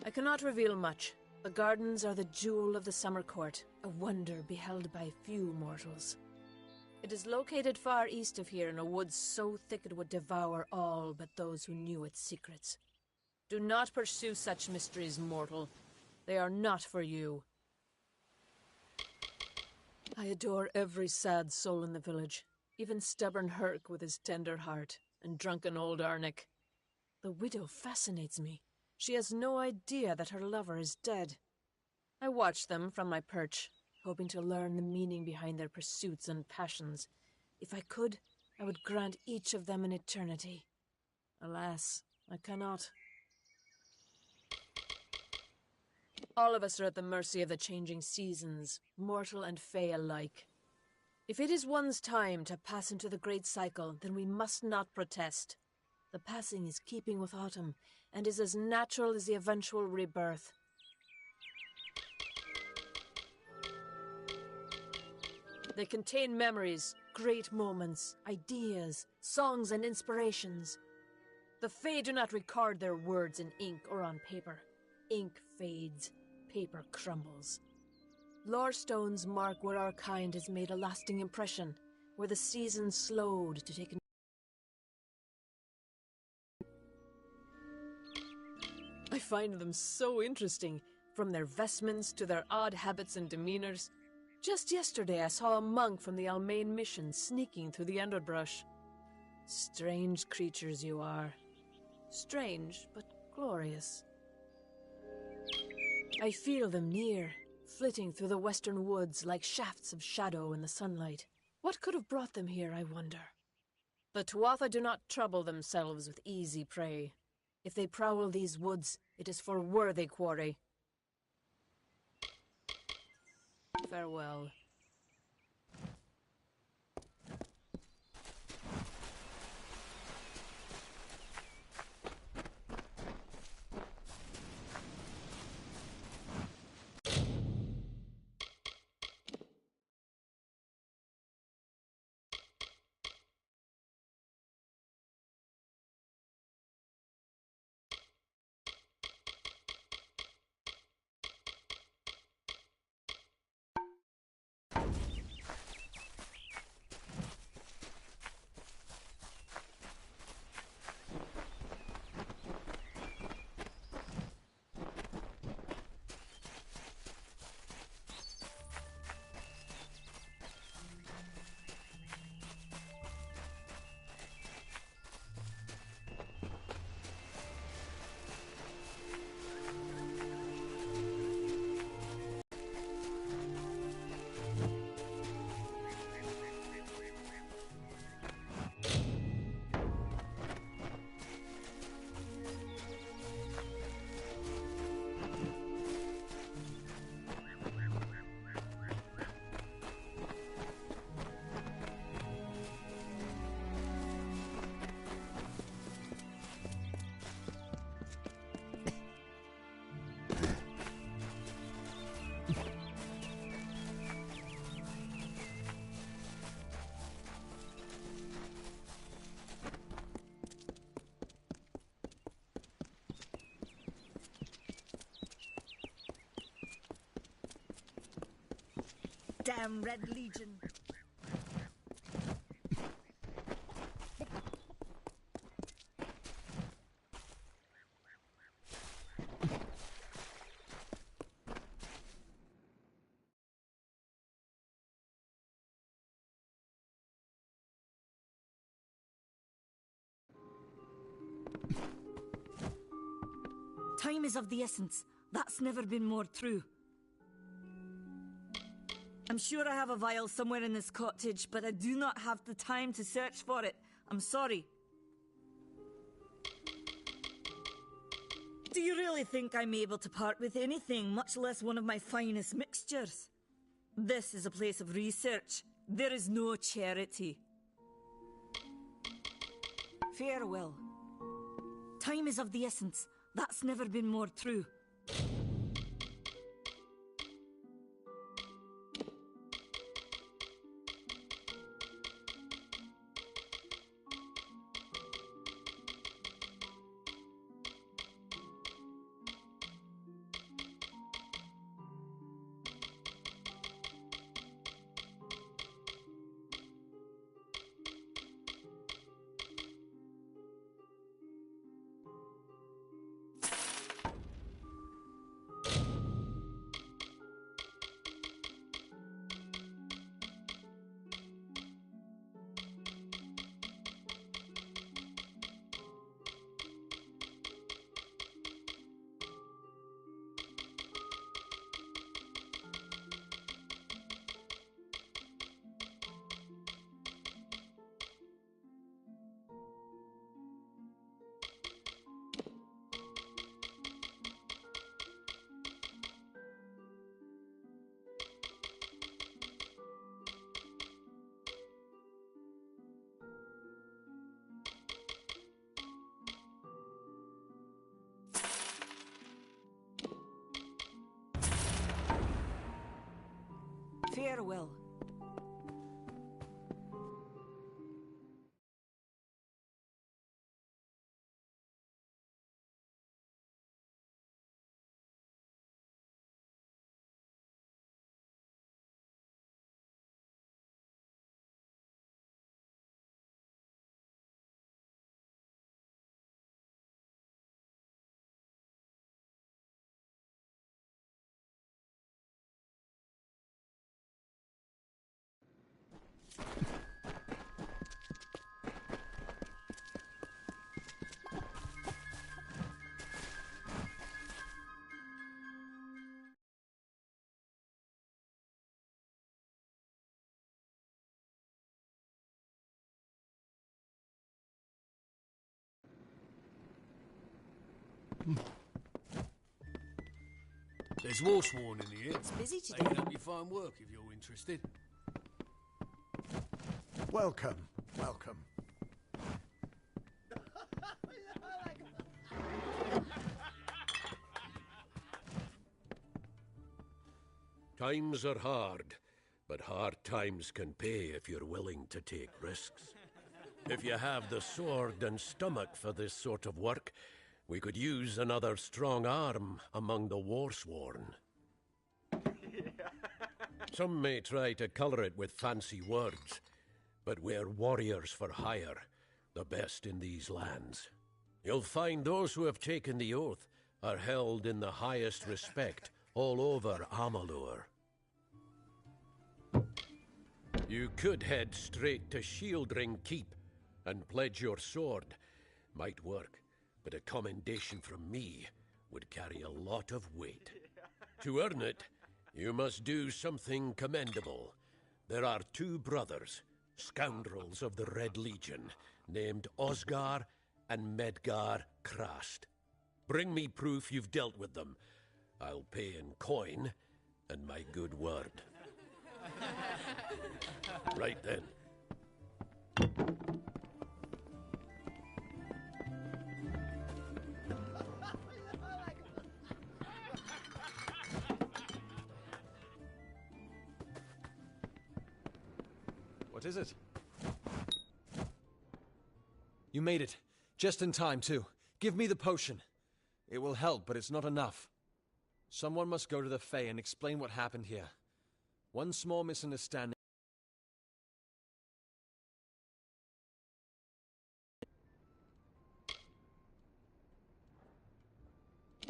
I cannot reveal much. The gardens are the jewel of the summer court, a wonder beheld by few mortals. It is located far east of here in a wood so thick it would devour all but those who knew its secrets. Do not pursue such mysteries, mortal. They are not for you. I adore every sad soul in the village, even stubborn Herc with his tender heart, and drunken old Arnick. The widow fascinates me. She has no idea that her lover is dead. I watch them from my perch, hoping to learn the meaning behind their pursuits and passions. If I could, I would grant each of them an eternity. Alas, I cannot. All of us are at the mercy of the changing seasons, mortal and Fae alike. If it is one's time to pass into the Great Cycle, then we must not protest. The passing is keeping with autumn, and is as natural as the eventual rebirth. They contain memories, great moments, ideas, songs and inspirations. The Fae do not record their words in ink or on paper. Ink fades, paper crumbles. Lore stones mark where our kind has made a lasting impression, where the seasons slowed to take I find them so interesting, from their vestments to their odd habits and demeanors. Just yesterday I saw a monk from the Almain mission sneaking through the underbrush. Strange creatures you are. Strange, but glorious. I feel them near, flitting through the western woods like shafts of shadow in the sunlight. What could have brought them here, I wonder? The Tuatha do not trouble themselves with easy prey. If they prowl these woods, it is for worthy quarry. Farewell. Damn Red Legion. Time is of the essence. That's never been more true. I'm sure I have a vial somewhere in this cottage, but I do not have the time to search for it. I'm sorry. Do you really think I'm able to part with anything, much less one of my finest mixtures? This is a place of research. There is no charity. Farewell. Time is of the essence. That's never been more true. Farewell. There's Warsworn in here. It's busy today. They can help you find work if you're interested. Welcome, welcome. Times are hard, but hard times can pay if you're willing to take risks. If you have the sword and stomach for this sort of work, we could use another strong arm among the Warsworn. Some may try to colour it with fancy words, but we're warriors for hire, the best in these lands. You'll find those who have taken the oath are held in the highest respect all over Amalur. You could head straight to Shieldring Keep and pledge your sword. Might work, but a commendation from me would carry a lot of weight. To earn it, you must do something commendable. There are two brothers, scoundrels of the Red Legion, named Osgar and Medgar Krast. Bring me proof you've dealt with them. I'll pay in coin and my good word. Right then. What is it? You made it. Just in time, too. Give me the potion. It will help, but it's not enough. Someone must go to the Fae and explain what happened here. One small misunderstanding.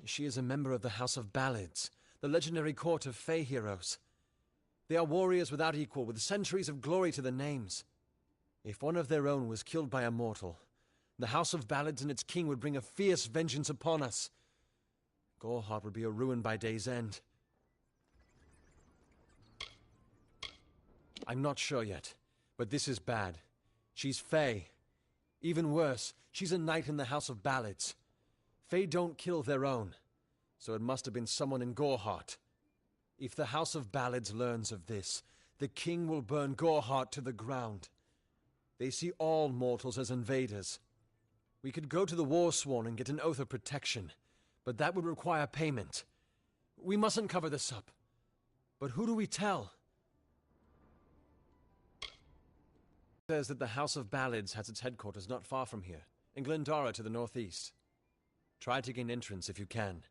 She is a member of the House of Ballads, the legendary court of Fey heroes. They are warriors without equal, with centuries of glory to their names. If one of their own was killed by a mortal, the House of Ballads and its king would bring a fierce vengeance upon us. Goreheart would be a ruin by day's end. I'm not sure yet, but this is bad. She's Fey. Even worse, she's a knight in the House of Ballads. Fey don't kill their own, so it must have been someone in Goreheart. If the House of Ballads learns of this, the king will burn Goreheart to the ground. They see all mortals as invaders. We could go to the Warsworn and get an oath of protection, but that would require payment. We mustn't cover this up. But who do we tell? It says that the House of Ballads has its headquarters not far from here, in Glendara to the northeast. Try to gain entrance if you can.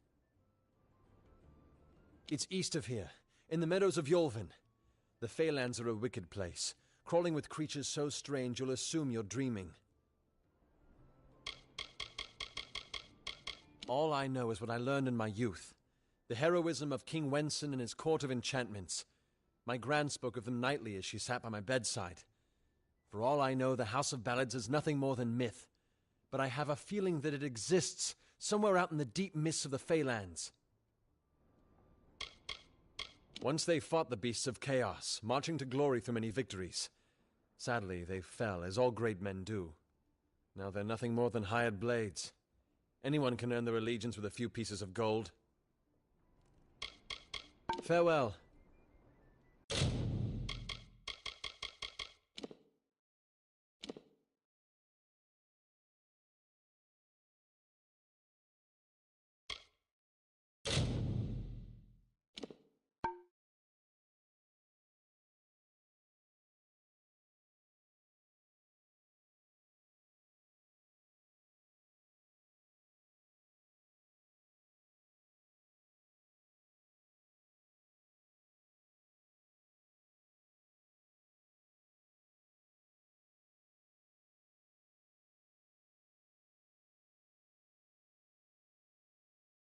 It's east of here, in the meadows of Yolvin. The Feylands are a wicked place, crawling with creatures so strange you'll assume you're dreaming. All I know is what I learned in my youth. The heroism of King Wenson and his court of enchantments. My gran spoke of them nightly as she sat by my bedside. For all I know, the House of Ballads is nothing more than myth. But I have a feeling that it exists somewhere out in the deep mists of the Feylands. Once they fought the beasts of chaos, marching to glory through many victories. Sadly, they fell, as all great men do. Now they're nothing more than hired blades. Anyone can earn their allegiance with a few pieces of gold. Farewell.